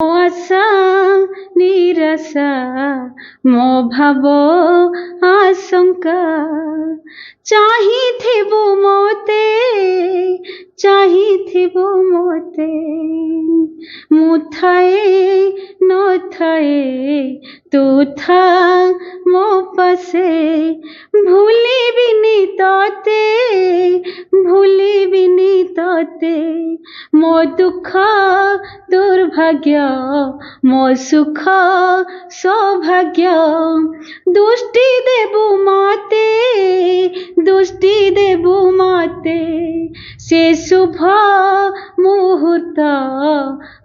आशा निराशा मो भाव आशंका चाहिथिबु मोते चाहिथिबु मोते मु थाए न थाए तू था मो पासे भूलिबिनी तोते भूलिबिनी तोते मो दुख दुर्भाग्य मो सुख सौभाग्य दुष्टि देबु माते दुष्टि देबु माते से शुभ मुहूर्त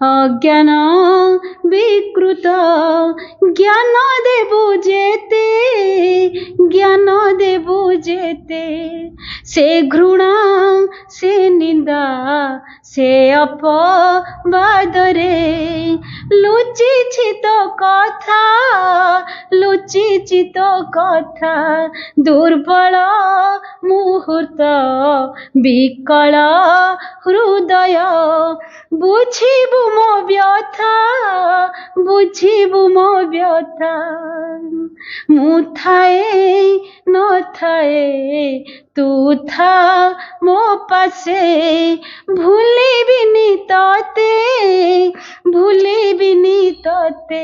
अज्ञान विकृत ज्ञान देबु जेते ज्ञान देबु जेते से घृणा से निंदा से अपवादरे लुचिछि तो कथा लुचिछि तो कथा दुर्बल मुहूर्त विकल हृदय बुझिबु मो व्यथा बुझिबु मो व्यथा मु थाए न थाए तू था मो पासे भूलिबिनी तोते भूलिबिनी तोते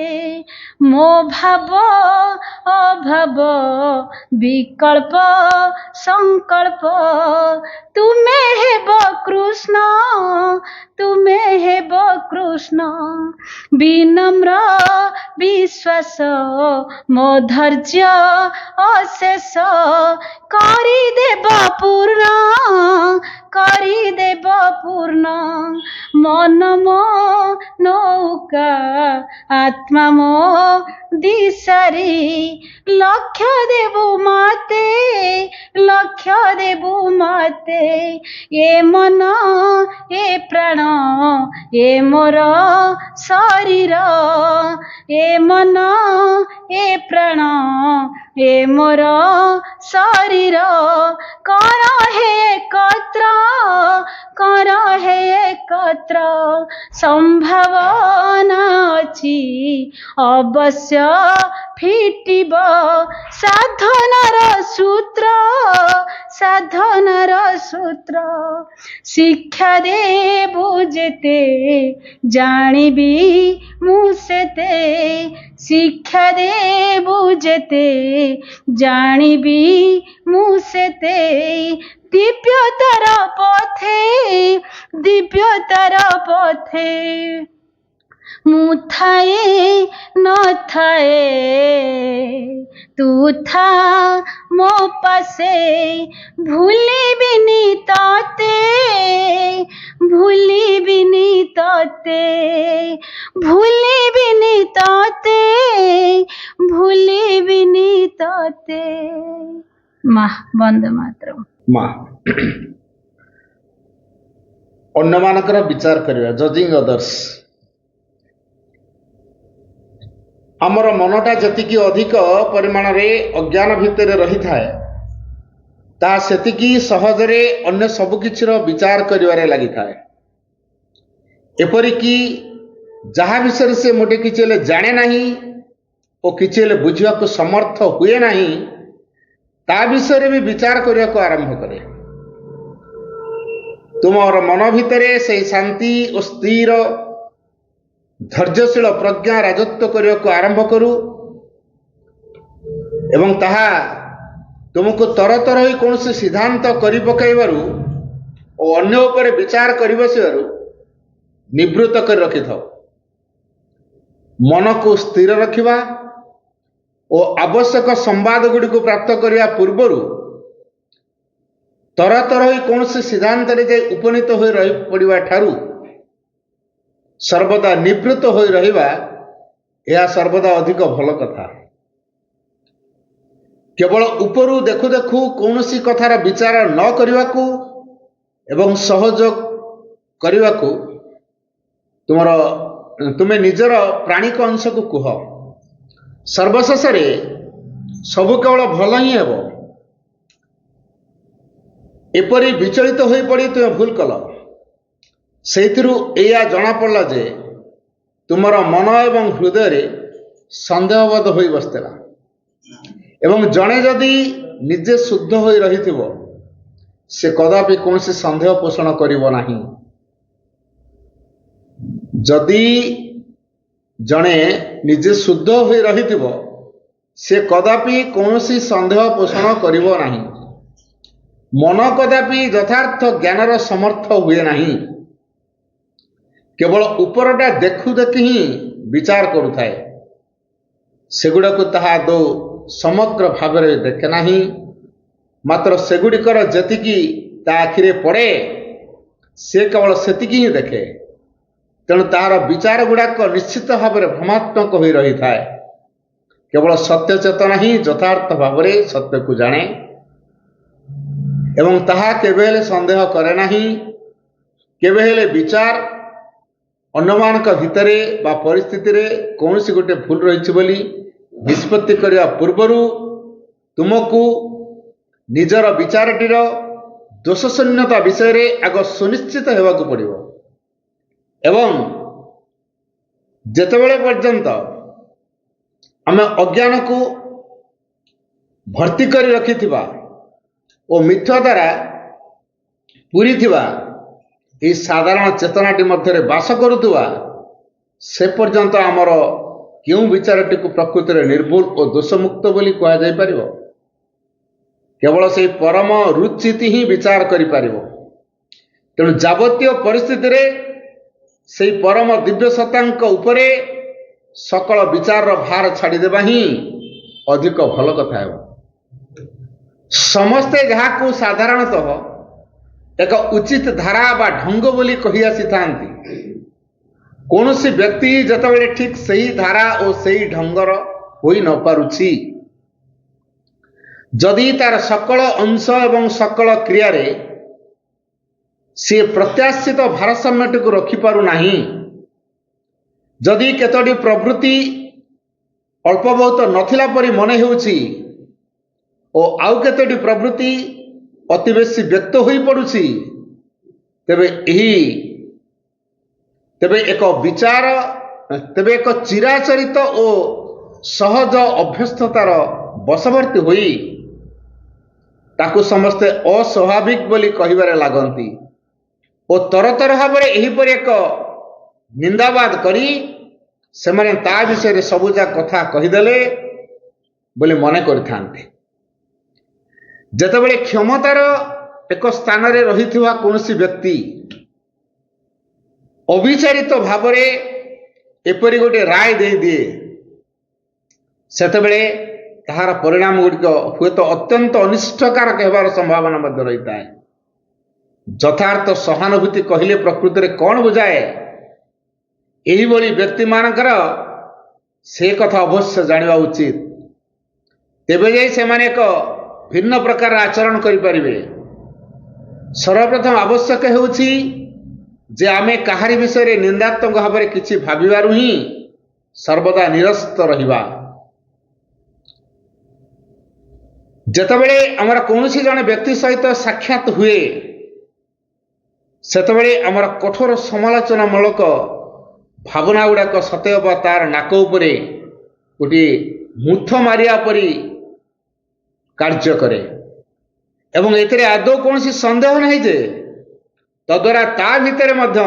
मो भाव अभाव विकल्प संकल्प तुमे हेब कृष्ण तुमे हेब कृष्ण विनम्र विश्वास मो धैर्य अशेष करिदेब पूर्ण करिदेब पूर्ण मन मो नौका आत्मा मो दिशारी लक्ष्य देबु माते लक्ष्य देबु माते ए मन ए प्राण ए मोर शरीर ए मन ए प्राण ए मोर शरीर कर हे एकत्र कर हे एकत्र संभावना अछि अवश्य फिटिब साधनार सूत्र साधनार सूत्र शिक्षा देबु जेते जानिबी मु सेते शिक्षा देबु जेते जानिबी मु सेते दिव्यतार पथे दिव्यतार पथे मु थाए न थाए तू था मो पासे भूलिबिनी तोते भूलिबिनी तोते भूलिबिनी तोते भूलिबिनी तोते माँ बंदे मातरम माँ अन्य मानकर विचार करिया जजिंग अदर्स आमर मनटा जतिकी अधिक परिमाण रे अज्ञान भितर रही थाए ता सेतिकी सहजरे अन्य सब किछिर विचार करिवारे लागि थाए एपरिकी जहाँ विषय से मोटे किछिले जाने नाही ओ किछिले बुझिया को समर्थ हुए नाही ता विषय भी विचार करिया को आरंभ करे तुमर मन भितरे से शांति और स्थिर धैर्यशील प्रज्ञा राजत्व करने को आरंभ करू एवं ताहा तुमको तर तर ही कौन से सिद्धांत करि पकाइबारु और अन्य ऊपर विचार करि बसिबारु निवृत्त कर रखि थाओ मन को स्थिर रखिबा और आवश्यक संवाद गुडी को प्राप्त करिया पूर्वरु तर तर ही कौन से सिद्धांत रे जे उपनीत होई रही पड़िबा ठारू सर्वदा निवृत्त हो रहिबा यह सर्वदा अधिक भल कथा केवल उपरु देखु देखु कौनसी कथार विचार न करने एवं सहयोग करने तुम्हें निजर प्राणिक अंश को कह सर्वशेष सबु केवल भल ही हेब एपरी विचलित हो पड़ी तुम्हें भूल कल से या जना पड़ा जे ତୁମର ମନ ଏବଂ ହୃଦୟରେ ସନ୍ଦେହବୋଧ ହୋଇ ବସିଥିଲା। ଏବଂ ଜଣେ ଯଦି ନିଜେ ଶୁଦ୍ଧ ହୋଇ ରହିଥିବ ସେ କଦାପି କୌଣସି ସନ୍ଦେହ ପୋଷଣ କରିବ ନାହିଁ। ଯଦି ଜଣେ ନିଜେ ଶୁଦ୍ଧ ହୋଇ ରହିଥିବ ସେ କଦାପି କୌଣସି ସନ୍ଦେହ ପୋଷଣ କରିବ ନାହିଁ। ମନ କଦାପି ଯଥାର୍ଥ ଜ୍ଞାନର ସମର୍ଥ ହୁଏ ନାହିଁ। କେବଳ ଉପରଟା ଦେଖୁ ଦେଖି ହିଁ ବିଚାର କରୁଥାଏ, ସେଗୁଡ଼ାକୁ ତାହା ଆଦୌ ସମଗ୍ର ଭାବରେ ଦେଖେ ନାହିଁ। ମାତ୍ର ସେଗୁଡ଼ିକର ଯେତିକି ତା ଆଖିରେ ପଡ଼େ ସେ କେବଳ ସେତିକି ହିଁ ଦେଖେ। ତେଣୁ ତାହାର ବିଚାର ଗୁଡ଼ାକ ନିଶ୍ଚିତ ଭାବରେ ଭ୍ରମାତ୍ମକ ହୋଇ ରହିଥାଏ। କେବଳ ସତ୍ୟ ଚେତନା ହିଁ ଯଥାର୍ଥ ଭାବରେ ସତ୍ୟକୁ ଜାଣେ ଏବଂ ତାହା କେବେ ହେଲେ ସନ୍ଦେହ କରେ ନାହିଁ। କେବେ ହେଲେ ବିଚାର ଅନ୍ୟମାନଙ୍କ ଭିତରେ ବା ପରିସ୍ଥିତିରେ କୌଣସି ଗୋଟେ ଭୁଲ ରହିଛି ବୋଲି ନିଷ୍ପତ୍ତି କରିବା ପୂର୍ବରୁ ତୁମକୁ ନିଜର ବିଚାରଟିର ଦୋଷଶୂନ୍ୟତା ବିଷୟରେ ଆଗ ସୁନିଶ୍ଚିତ ହେବାକୁ ପଡ଼ିବ। ଏବଂ ଯେତେବେଳେ ପର୍ଯ୍ୟନ୍ତ ଆମେ ଅଜ୍ଞାନକୁ ଭର୍ତ୍ତି କରି ରଖିଥିବା ଓ ମିଥ୍ୟା ଦ୍ୱାରା ପୂରିଥିବା ଏହି ସାଧାରଣ ଚେତନାଟି ମଧ୍ୟରେ ବାସ କରୁଥିବା ସେ ପର୍ଯ୍ୟନ୍ତ ଆମର କେଉଁ ବିଚାରଟିକୁ ପ୍ରକୃତରେ ନିର୍ଭୁଲ ଓ ଦୋଷମୁକ୍ତ ବୋଲି କୁହାଯାଇପାରିବ? କେବଳ ସେହି ପରମ ରୁଚିତି ହିଁ ବିଚାର କରିପାରିବ। ତେଣୁ ଯାବତୀୟ ପରିସ୍ଥିତିରେ ସେହି ପରମ ଦିବ୍ୟ ସତ୍ତାଙ୍କ ଉପରେ ସକଳ ବିଚାରର ଭାର ଛାଡ଼ିଦେବା ହିଁ ଅଧିକ ଭଲ କଥା ହେବ। ସମସ୍ତେ ଯାହାକୁ ସାଧାରଣତଃ ଏକ ଉଚିତ ଧାରା ବା ଢଙ୍ଗ ବୋଲି କହି ଆସିଥାନ୍ତି, କୌଣସି ବ୍ୟକ୍ତି ଯେତେବେଳେ ଠିକ୍ ସେହି ଧାରା ଓ ସେହି ଢଙ୍ଗର ହୋଇ ନ ପାରୁଛି, ଯଦି ତାର ସକଳ ଅଂଶ ଏବଂ ସକଳ କ୍ରିୟାରେ ସିଏ ପ୍ରତ୍ୟାଶିତ ଭାରସାମ୍ୟଟିକୁ ରଖିପାରୁନାହିଁ, ଯଦି କେତୋଟି ପ୍ରବୃତ୍ତି ଅଳ୍ପ ବହୁତ ନଥିଲା ପରି ମନେ ହେଉଛି ଓ ଆଉ କେତୋଟି ପ୍ରବୃତ୍ତି ଅତି ବେଶୀ ବ୍ୟକ୍ତ ହୋଇପଡ଼ୁଛି, ତେବେ ଏକ ଚିରାଚରିତ ଓ ସହଜ ଅଭ୍ୟସ୍ତତାର ବଶବର୍ତ୍ତୀ ହୋଇ ତାକୁ ସମସ୍ତେ ଅସ୍ୱାଭାବିକ ବୋଲି କହିବାରେ ଲାଗନ୍ତି ଓ ତରତର ଭାବରେ ଏହିପରି ଏକ ନିନ୍ଦାବାଦ କରି ସେମାନେ ତା ବିଷୟରେ ସବୁଯାକ କଥା କହିଦେଲେ ବୋଲି ମନେ କରିଥାନ୍ତି। ଯେତେବେଳେ କ୍ଷମତାର ଏକ ସ୍ଥାନରେ ରହିଥିବା କୌଣସି ବ୍ୟକ୍ତି ଅବିଚାରିତ ଭାବରେ ଏପରି ଗୋଟେ ରାୟ ଦେଇଦିଏ, ସେତେବେଳେ ତାହାର ପରିଣାମ ଗୁଡ଼ିକ ହୁଏତ ଅତ୍ୟନ୍ତ ଅନିଷ୍ଟକାରକ ହେବାର ସମ୍ଭାବନା ମଧ୍ୟ ରହିଥାଏ। ଯଥାର୍ଥ ସହାନୁଭୂତି କହିଲେ ପ୍ରକୃତରେ କ'ଣ ବୁଝାଏ, ଏହିଭଳି ବ୍ୟକ୍ତିମାନଙ୍କର ସେ କଥା ଅବଶ୍ୟ ଜାଣିବା ଉଚିତ। ତେବେ ଯାଇ ସେମାନେ ଏକ ଭିନ୍ନ ପ୍ରକାର ଆଚରଣ କରିପାରିବେ। ସର୍ବପ୍ରଥମ ଆବଶ୍ୟକ ହେଉଛି ଯେ ଆମେ କାହାରି ବିଷୟରେ ନିନ୍ଦାତ୍ମକ ଭାବରେ କିଛି ଭାବିବାରୁ ହିଁ ସର୍ବଦା ନିରସ୍ତ ରହିବା। ଯେତେବେଳେ ଆମର କୌଣସି ଜଣେ ବ୍ୟକ୍ତି ସହିତ ସାକ୍ଷାତ ହୁଏ, ସେତେବେଳେ ଆମର କଠୋର ସମାଲୋଚନାମୂଳକ ଭାବନା ଗୁଡ଼ାକ ସତେଅବ ତାର ନାକ ଉପରେ ଗୋଟିଏ ମୁଥ ମାରିବା ପରି କାର୍ଯ୍ୟ କରେ ଏବଂ ଏଥିରେ ଆଦୌ କୌଣସି ସନ୍ଦେହ ନାହିଁ ଯେ ତଦ୍ୱାରା ତା ଭିତରେ ମଧ୍ୟ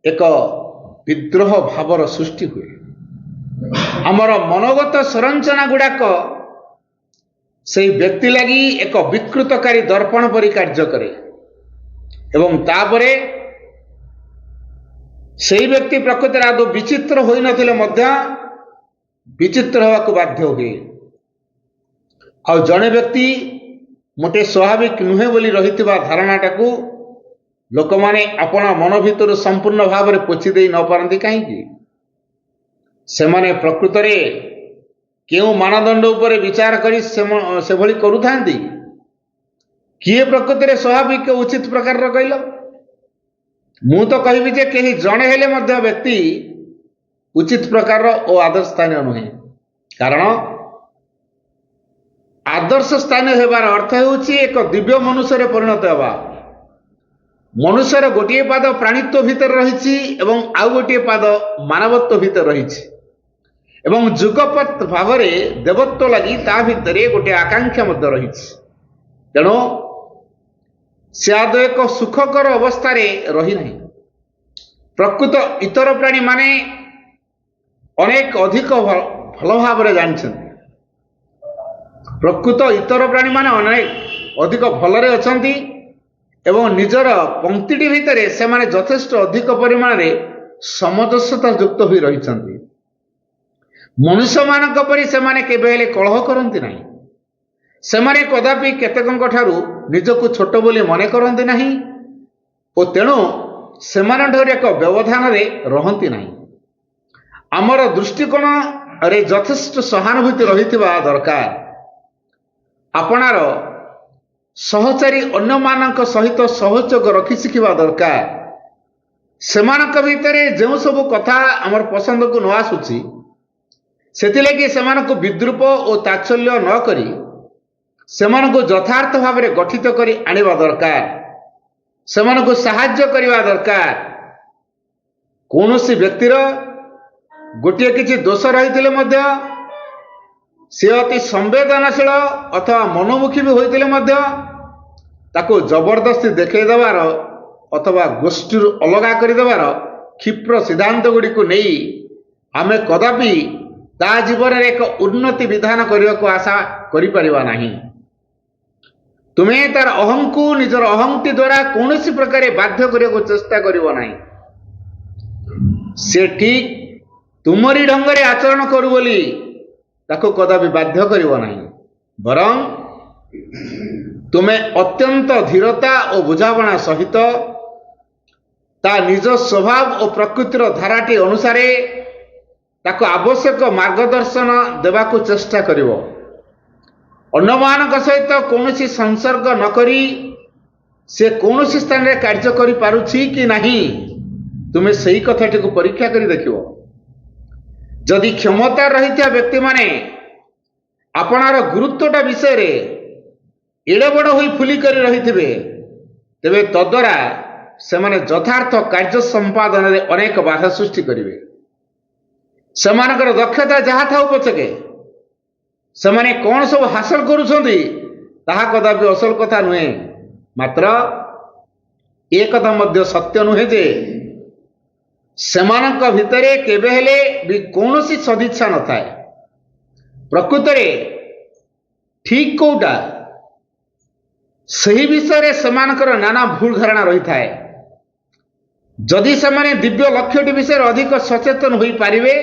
ଏକ ବିଦ୍ରୋହ ଭାବର ସୃଷ୍ଟି ହୁଏ। ଆମର ମନୋଗତ ସଂରଚନା ଗୁଡ଼ାକ ସେହି ବ୍ୟକ୍ତି ଲାଗି ଏକ ବିକୃତକାରୀ ଦର୍ପଣ ପରି କାର୍ଯ୍ୟ କରେ ଏବଂ ତାପରେ ସେହି ବ୍ୟକ୍ତି ପ୍ରକୃତରେ ଆଦୌ ବିଚିତ୍ର ହୋଇନଥିଲେ ମଧ୍ୟ ବିଚିତ୍ର ହେବାକୁ ବାଧ୍ୟ ହୁଏ। ଆଉ ଜଣେ ବ୍ୟକ୍ତି ମୋଟେ ସ୍ୱାଭାବିକ ନୁହେଁ ବୋଲି ରହିଥିବା ଧାରଣାଟାକୁ ଲୋକମାନେ ଆପଣା ମନ ଭିତରୁ ସମ୍ପୂର୍ଣ୍ଣ ଭାବରେ ପୋଛି ଦେଇ ନ ପାରନ୍ତି କାହିଁକି? ସେମାନେ ପ୍ରକୃତରେ କେଉଁ ମାନଦଣ୍ଡ ଉପରେ ବିଚାର କରି ସେଭଳି କରୁଥାନ୍ତି? କିଏ ପ୍ରକୃତରେ ସ୍ୱାଭାବିକ ଉଚିତ ପ୍ରକାରର କହିଲ? ମୁଁ ତ କହିବି ଯେ କେହି ଜଣେ ହେଲେ ମଧ୍ୟ ବ୍ୟକ୍ତି ଉଚିତ ପ୍ରକାରର ଓ ଆଦର୍ଶ ସ୍ଥାନୀୟ ନୁହେଁ। କାରଣ ଆଦର୍ଶ ସ୍ଥାନୀୟ ହେବାର ଅର୍ଥ ହେଉଛି ଏକ ଦିବ୍ୟ ମନୁଷ୍ୟରେ ପରିଣତ ହେବା, ମନୁଷ୍ୟର ଗୋଟିଏ ପାଦ ପ୍ରାଣୀତ୍ୱ ଭିତରେ ରହିଛି ଏବଂ ଆଉ ଗୋଟିଏ ପାଦ ମାନବତ୍ୱ ଭିତରେ ରହିଛି ଏବଂ ଯୁଗପତ୍ ଭାବରେ ଦେବତ୍ୱ ଲାଗି ତା ଭିତରେ ଗୋଟିଏ ଆକାଂକ୍ଷା ମଧ୍ୟ ରହିଛି। ତେଣୁ ସେ ଆଦୌ ଏକ ସୁଖକର ଅବସ୍ଥାରେ ରହିନାହିଁ। ପ୍ରକୃତ ଇତର ପ୍ରାଣୀମାନେ ଅନେକ ଅଧିକ ଭଲ ଭାବରେ ଜାଣିଛନ୍ତି। ପ୍ରକୃତ ଇତର ପ୍ରାଣୀମାନେ ଅନେକ ଅଧିକ ଭଲରେ ଅଛନ୍ତି ଏବଂ ନିଜର ପଂକ୍ତିଟି ଭିତରେ ସେମାନେ ଯଥେଷ୍ଟ ଅଧିକ ପରିମାଣରେ ସମଞ୍ଜସତା ଯୁକ୍ତ ହୋଇ ରହିଛନ୍ତି। ମନୁଷ୍ୟମାନଙ୍କ ପରି ସେମାନେ କେବେ ହେଲେ କଳହ କରନ୍ତି ନାହିଁ। ସେମାନେ କଦାପି କେତେକଙ୍କ ଠାରୁ ନିଜକୁ ଛୋଟ ବୋଲି ମନେ କରନ୍ତି ନାହିଁ ଓ ତେଣୁ ସେମାନଙ୍କଠାରୁ ଏକ ବ୍ୟବଧାନରେ ରହନ୍ତି ନାହିଁ। ଆମର ଦୃଷ୍ଟିକୋଣରେ ଯଥେଷ୍ଟ ସହାନୁଭୂତି ରହିଥିବା ଦରକାର। ଆପଣାର ସହଚାରୀ ଅନ୍ୟମାନଙ୍କ ସହିତ ସହଯୋଗ ରଖି ଶିଖିବା ଦରକାର। ସେମାନଙ୍କ ଭିତରେ ଯେଉଁ ସବୁ କଥା ଆମର ପସନ୍ଦକୁ ନ ଆସୁଛି ସେଥିଲାଗି ସେମାନଙ୍କୁ ବିଦ୍ରୂପ ଓ ତାଚ୍ଛଲ୍ୟ ନ କରି ସେମାନଙ୍କୁ ଯଥାର୍ଥ ଭାବରେ ଗଠିତ କରି ଆଣିବା ଦରକାର। ସେମାନଙ୍କୁ ସାହାଯ୍ୟ କରିବା ଦରକାର। କୌଣସି ବ୍ୟକ୍ତିର ଗୋଟିଏ କିଛି ଦୋଷ ରହିଥିଲେ ମଧ୍ୟ ସେ ଅତି ସମ୍ବେଦନଶୀଳ ଅଥବା ମନୋମୁଖୀ ବି ହୋଇଥିଲେ ମଧ୍ୟ ତାକୁ ଜବରଦସ୍ତି ଦେଖାଇ ଦେବାର ଅଥବା ଗୋଷ୍ଠୀରୁ ଅଲଗା କରିଦେବାର କ୍ଷିପ୍ର ସିଦ୍ଧାନ୍ତ ଗୁଡ଼ିକୁ ନେଇ ଆମେ କଦାପି ତା ଜୀବନରେ ଏକ ଉନ୍ନତି ବିଧାନ କରିବାକୁ ଆଶା କରିପାରିବା ନାହିଁ। ତୁମେ ତାର ଅହଂକୁ ନିଜର ଅହଂଟି ଦ୍ୱାରା କୌଣସି ପ୍ରକାରେ ବାଧ୍ୟ କରିବାକୁ ଚେଷ୍ଟା କରିବ ନାହିଁ। ସେ ଠିକ୍ ତୁମରି ଢଙ୍ଗରେ ଆଚରଣ କରୁ ବୋଲି ତାକୁ କଦାପି ବାଧ୍ୟ କରିବ ନାହିଁ। ବରଂ ତୁମେ ଅତ୍ୟନ୍ତ ଧୀରତା ଓ ବୁଝାମଣା ସହିତ ତା ନିଜ ସ୍ୱଭାବ ଓ ପ୍ରକୃତିର ଧାରାଟି ଅନୁସାରେ ତାକୁ ଆବଶ୍ୟକ ମାର୍ଗଦର୍ଶନ ଦେବାକୁ ଚେଷ୍ଟା କରିବ। ଅନ୍ୟମାନଙ୍କ ସହିତ କୌଣସି ସଂସର୍ଗ ନ କରି ସେ କୌଣସି ସ୍ଥାନରେ କାର୍ଯ୍ୟ କରିପାରୁଛି କି ନାହିଁ ତୁମେ ସେହି କଥାଟିକୁ ପରୀକ୍ଷା କରି ଦେଖିବ। ଯଦି କ୍ଷମତା ରହିଥିବା ବ୍ୟକ୍ତିମାନେ ଆପଣାର ଗୁରୁତ୍ୱଟା ବିଷୟରେ ଏଡ଼େ ବଡ଼ ହୋଇ ଫୁଲି କରି ରହିଥିବେ ତେବେ ତଦ୍ୱାରା ସେମାନେ ଯଥାର୍ଥ କାର୍ଯ୍ୟ ସମ୍ପାଦନରେ ଅନେକ ବାଧା ସୃଷ୍ଟି କରିବେ। ସେମାନଙ୍କର ଦକ୍ଷତା ଯାହା ଥାଉ ପଛକେ ସେମାନେ କ'ଣ ସବୁ ହାସଲ କରୁଛନ୍ତି ତାହା କଦାପି ଅସଲ କଥା ନୁହେଁ। ମାତ୍ର ଏ କଥା ମଧ୍ୟ ସତ୍ୟ ନୁହେଁ ଯେ ସେମାନଙ୍କ ଭିତରେ କେବେ ହେଲେ ବି କୌଣସି ସଦିଚ୍ଛା ନଥାଏ। ପ୍ରକୃତରେ ଠିକ୍ କୋଉଟା ସେହି ବିଷୟରେ ସେମାନଙ୍କର ନାନା ଭୁଲ ଧାରଣା ରହିଥାଏ। ଯଦି ସେମାନେ ଦିବ୍ୟ ଲକ୍ଷ୍ୟଟି ବିଷୟରେ ଅଧିକ ସଚେତନ ହୋଇପାରିବେ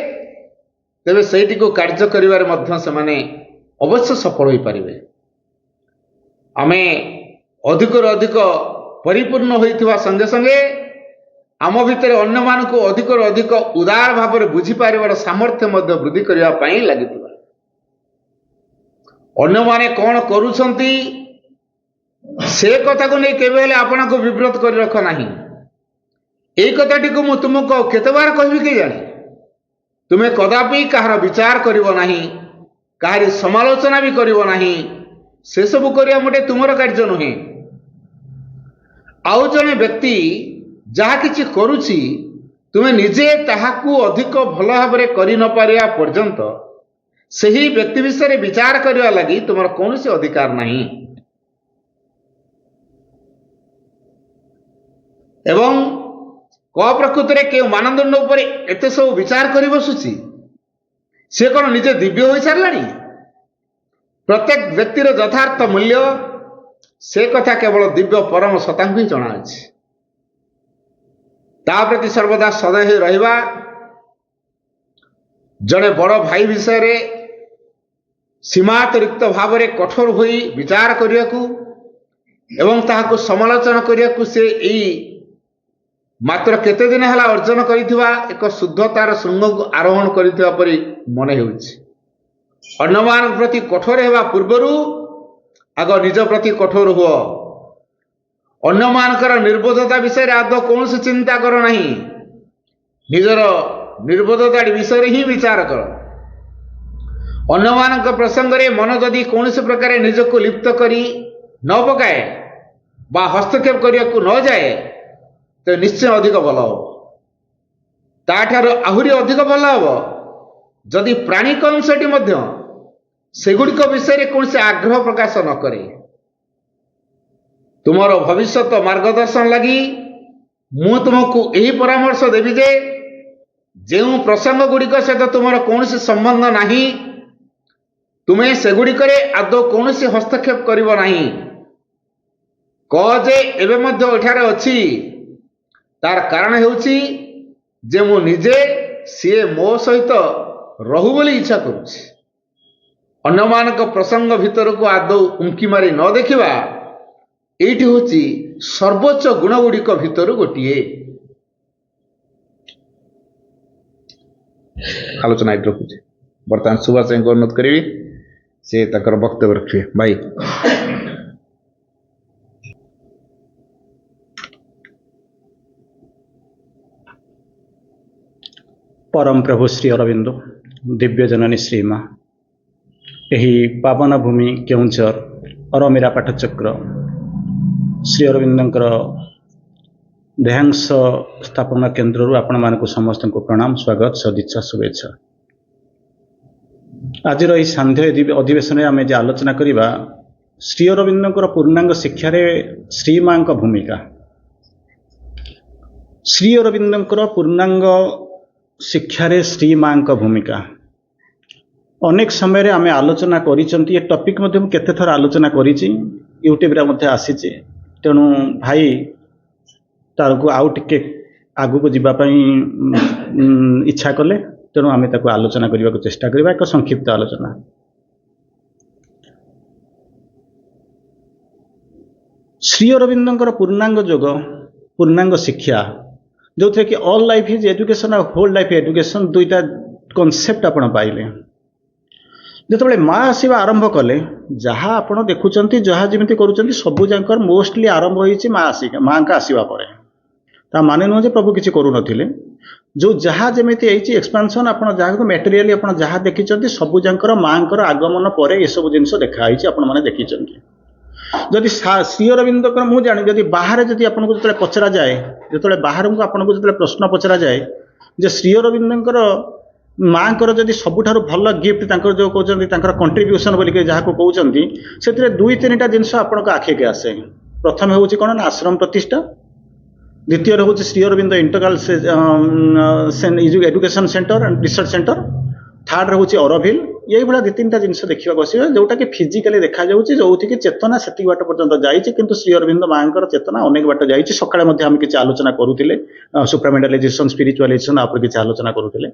ତେବେ ସେଇଟିକୁ କାର୍ଯ୍ୟ କରିବାରେ ମଧ୍ୟ ସେମାନେ ଅବଶ୍ୟ ସଫଳ ହୋଇପାରିବେ। ଆମେ ଅଧିକରୁ ଅଧିକ ପରିପୂର୍ଣ୍ଣ ହୋଇଥିବା ସଙ୍ଗେ ସଙ୍ଗେ ଆମ ଭିତରେ ଅନ୍ୟମାନଙ୍କୁ ଅଧିକରୁ ଅଧିକ ଉଦାର ଭାବରେ ବୁଝିପାରିବାର ସାମର୍ଥ୍ୟ ମଧ୍ୟ ବୃଦ୍ଧି କରିବା ପାଇଁ ଲାଗିଥିବା। ଅନ୍ୟମାନେ କ'ଣ କରୁଛନ୍ତି ସେ କଥାକୁ ନେଇ କେବେ ହେଲେ ଆପଣଙ୍କୁ ବିବ୍ରତ କରି ରଖ ନାହିଁ। ଏହି କଥାଟିକୁ ମୁଁ ତୁମକୁ କେତେବାର କହିବି କେଜାଣି। ତୁମେ କଦାପି କାହାର ବିଚାର କରିବ ନାହିଁ, କାହାରି ସମାଲୋଚନା ବି କରିବ ନାହିଁ। ସେସବୁ କରିବା ମୋଟେ ତୁମର କାର୍ଯ୍ୟ ନୁହେଁ। ଆଉ ଜଣେ ବ୍ୟକ୍ତି ଯାହା କିଛି କରୁଛି ତୁମେ ନିଜେ ତାହାକୁ ଅଧିକ ଭଲ ଭାବରେ କରି ନ ପାରିବା ପର୍ଯ୍ୟନ୍ତ ସେହି ବ୍ୟକ୍ତି ବିଷୟରେ ବିଚାର କରିବା ଲାଗି ତୁମର କୌଣସି ଅଧିକାର ନାହିଁ। ଏବଂ ପ୍ରକୃତରେ କେଉଁ ମାନଦଣ୍ଡ ଉପରେ ଏତେ ସବୁ ବିଚାର କରି ବସୁଛି? ସେ କ'ଣ ନିଜେ ଦିବ୍ୟ ହୋଇସାରିଲାଣି? ପ୍ରତ୍ୟେକ ବ୍ୟକ୍ତିର ଯଥାର୍ଥ ମୂଲ୍ୟ ସେ କଥା କେବଳ ଦିବ୍ୟ ପରମ ସତ୍ତାଙ୍କୁ ହିଁ ଜଣାଅଛି। ତା ପ୍ରତି ସର୍ବଦା ସଦୟ ହୋଇ ରହିବା, ଜଣେ ବଡ଼ ଭାଇ ବିଷୟରେ ସୀମାତିରିକ୍ତ ଭାବରେ କଠୋର ହୋଇ ବିଚାର କରିବାକୁ ଏବଂ ତାହାକୁ ସମାଲୋଚନା କରିବାକୁ ସେ ଏଇ ମାତ୍ର କେତେ ଦିନ ହେଲା ଅର୍ଜନ କରିଥିବା ଏକ ଶୁଦ୍ଧତାର ଶୃଙ୍ଗକୁ ଆରୋହଣ କରିଥିବା ପରି ମନେ ହେଉଛି। ଅନ୍ୟମାନଙ୍କ ପ୍ରତି କଠୋର ହେବା ପୂର୍ବରୁ ଆଗ ନିଜ ପ୍ରତି କଠୋର ହୁଅ। ଅନ୍ୟମାନଙ୍କର ନିର୍ବୋଧତା ବିଷୟରେ ଆଦୌ କୌଣସି ଚିନ୍ତା କର ନାହିଁ। ନିଜର ନିର୍ବୋଧତା ବିଷୟରେ ହିଁ ବିଚାର କର। ଅନ୍ୟମାନଙ୍କ ପ୍ରସଙ୍ଗରେ ମନ ଯଦି କୌଣସି ପ୍ରକାର ନିଜକୁ ଲିପ୍ତ କରି ନ ପକାଏ ବା ହସ୍ତକ୍ଷେପ କରିବାକୁ ନ ଯାଏ ତେବେ ନିଶ୍ଚୟ ଅଧିକ ଭଲ ହେବ। ତାଠାରୁ ଆହୁରି ଅଧିକ ଭଲ ହେବ ଯଦି ପ୍ରାଣୀ କଂସଟି ମଧ୍ୟ ସେଗୁଡ଼ିକ ବିଷୟରେ କୌଣସି ଆଗ୍ରହ ପ୍ରକାଶ ନ କରେ। ତୁମର ଭବିଷ୍ୟତ ମାର୍ଗଦର୍ଶନ ଲାଗି ମୁଁ ତୁମକୁ ଏହି ପରାମର୍ଶ ଦେବି ଯେ ଯେଉଁ ପ୍ରସଙ୍ଗ ଗୁଡ଼ିକ ସହିତ ତୁମର କୌଣସି ସମ୍ବନ୍ଧ ନାହିଁ ତୁମେ ସେଗୁଡ଼ିକରେ ଆଦୌ କୌଣସି ହସ୍ତକ୍ଷେପ କରିବ ନାହିଁ। କହ ଯେ ଏବେ ମଧ୍ୟ ଏଠାରେ ଅଛି, ତାର କାରଣ ହେଉଛି ଯେ ମୁଁ ନିଜେ ସିଏ ମୋ ସହିତ ରହୁ ବୋଲି ଇଚ୍ଛା କରୁଛି। ଅନ୍ୟମାନଙ୍କ ପ୍ରସଙ୍ଗ ଭିତରକୁ ଆଦୌ ଉଙ୍କି ମାରି ନ ଦେଖିବା ଏଇଠି ହେଉଛି ସର୍ବୋଚ୍ଚ ଗୁଣ ଗୁଡ଼ିକ ଭିତରୁ ଗୋଟିଏ। ଆଲୋଚନା ଏଇଠି ରଖୁଛି। ବର୍ତ୍ତମାନ ସୁଭାଷ ଭାଇଙ୍କୁ ଅନୁରୋଧ କରିବି ସେ ତାଙ୍କର ବକ୍ତବ୍ୟ ରଖିବେ। ଭାଇ परम प्रभु श्री अरविंद दिव्य जननी श्रीमा यही पावन भूमि केउंझर अरमेरा पाठचक्र श्री अरविंदर देहांश स्थापना केन्द्र आपण मानक समस्त को प्रणाम, स्वागत, सदिच्छा, शुभेच्छा। आज सांध्य अधिवेशन में आम आलोचना करवा श्री अरविंदर पूर्णांग शिक्षार श्री माँ भूमिका। श्री अरविंदर पूर्णांग शिक्षार श्री माँ भूमिका अनेक समय आम आलोचना करी टॉपिक केते थर आलोचना करी यूट्यूब रे आसी। तेणु भाई तार को आउ टिके आगु को जीवाई इच्छा कले, तेणु आम ताको आलोचना करने को चेष्टा करवा। एक संक्षिप्त आलोचना। श्री अरविंदर पूर्णांग योग पूर्णांग शिक्षा जो थे कि ऑल लाइफ इज एजुकेशन और होल लाइफ एजुकेशन दुईटा कॉन्सेप्ट आपण पाइले। जिते माँ आसवा आरंभ कले जहाँ आप देखुं जहाँ जमी करुँच सबू जाकर मोस्टली आरंभ होती माँ का आसवा पर। ता माने नुह प्रभु किसी करू नथिले। जो जहाँ जमी एक्सपांशन आप जहाँ मेटेरियली आप जहाँ देखी सबू जाकर माँ आगमन पर यह सब जिन देखाई आपण मैंने देखी। जदि श्री अरविंद मुझे जानी जदि बाहर जदि आपको जो पचरा जाए जो बाहर को आपको जो प्रश्न पचरा जाए जे श्री अरविंदर माँ जदि सबुठारु भल गिफ्ट जो कहते कंट्रीब्यूशन बोलिक जहाँ को कहते से दुई तीन टा जिनस आपण आखि के आसे। प्रथम हूँ कौन ना आश्रम प्रतिष्ठा, द्वितीय हूँ Shri Aurobindo integral education centre and research centre, third हूँ अरविल। यही भाया 2-3 टा जिनस देखा बसवे जोटा कि फिजिकाली देखा जाऊँगी जो कि चेतना से बाट पर्यटन जाइए किंतु श्री अरविंद माँ चेतना अनेक बाट जाइए। सकाଳେ ମଧ୍ୟ ଆମେ କିଛି आलोचना करुले सुप्रामेंटालाइजेशन स्पिरिचुअलाइजेशन आप किसी आलोचना करुले।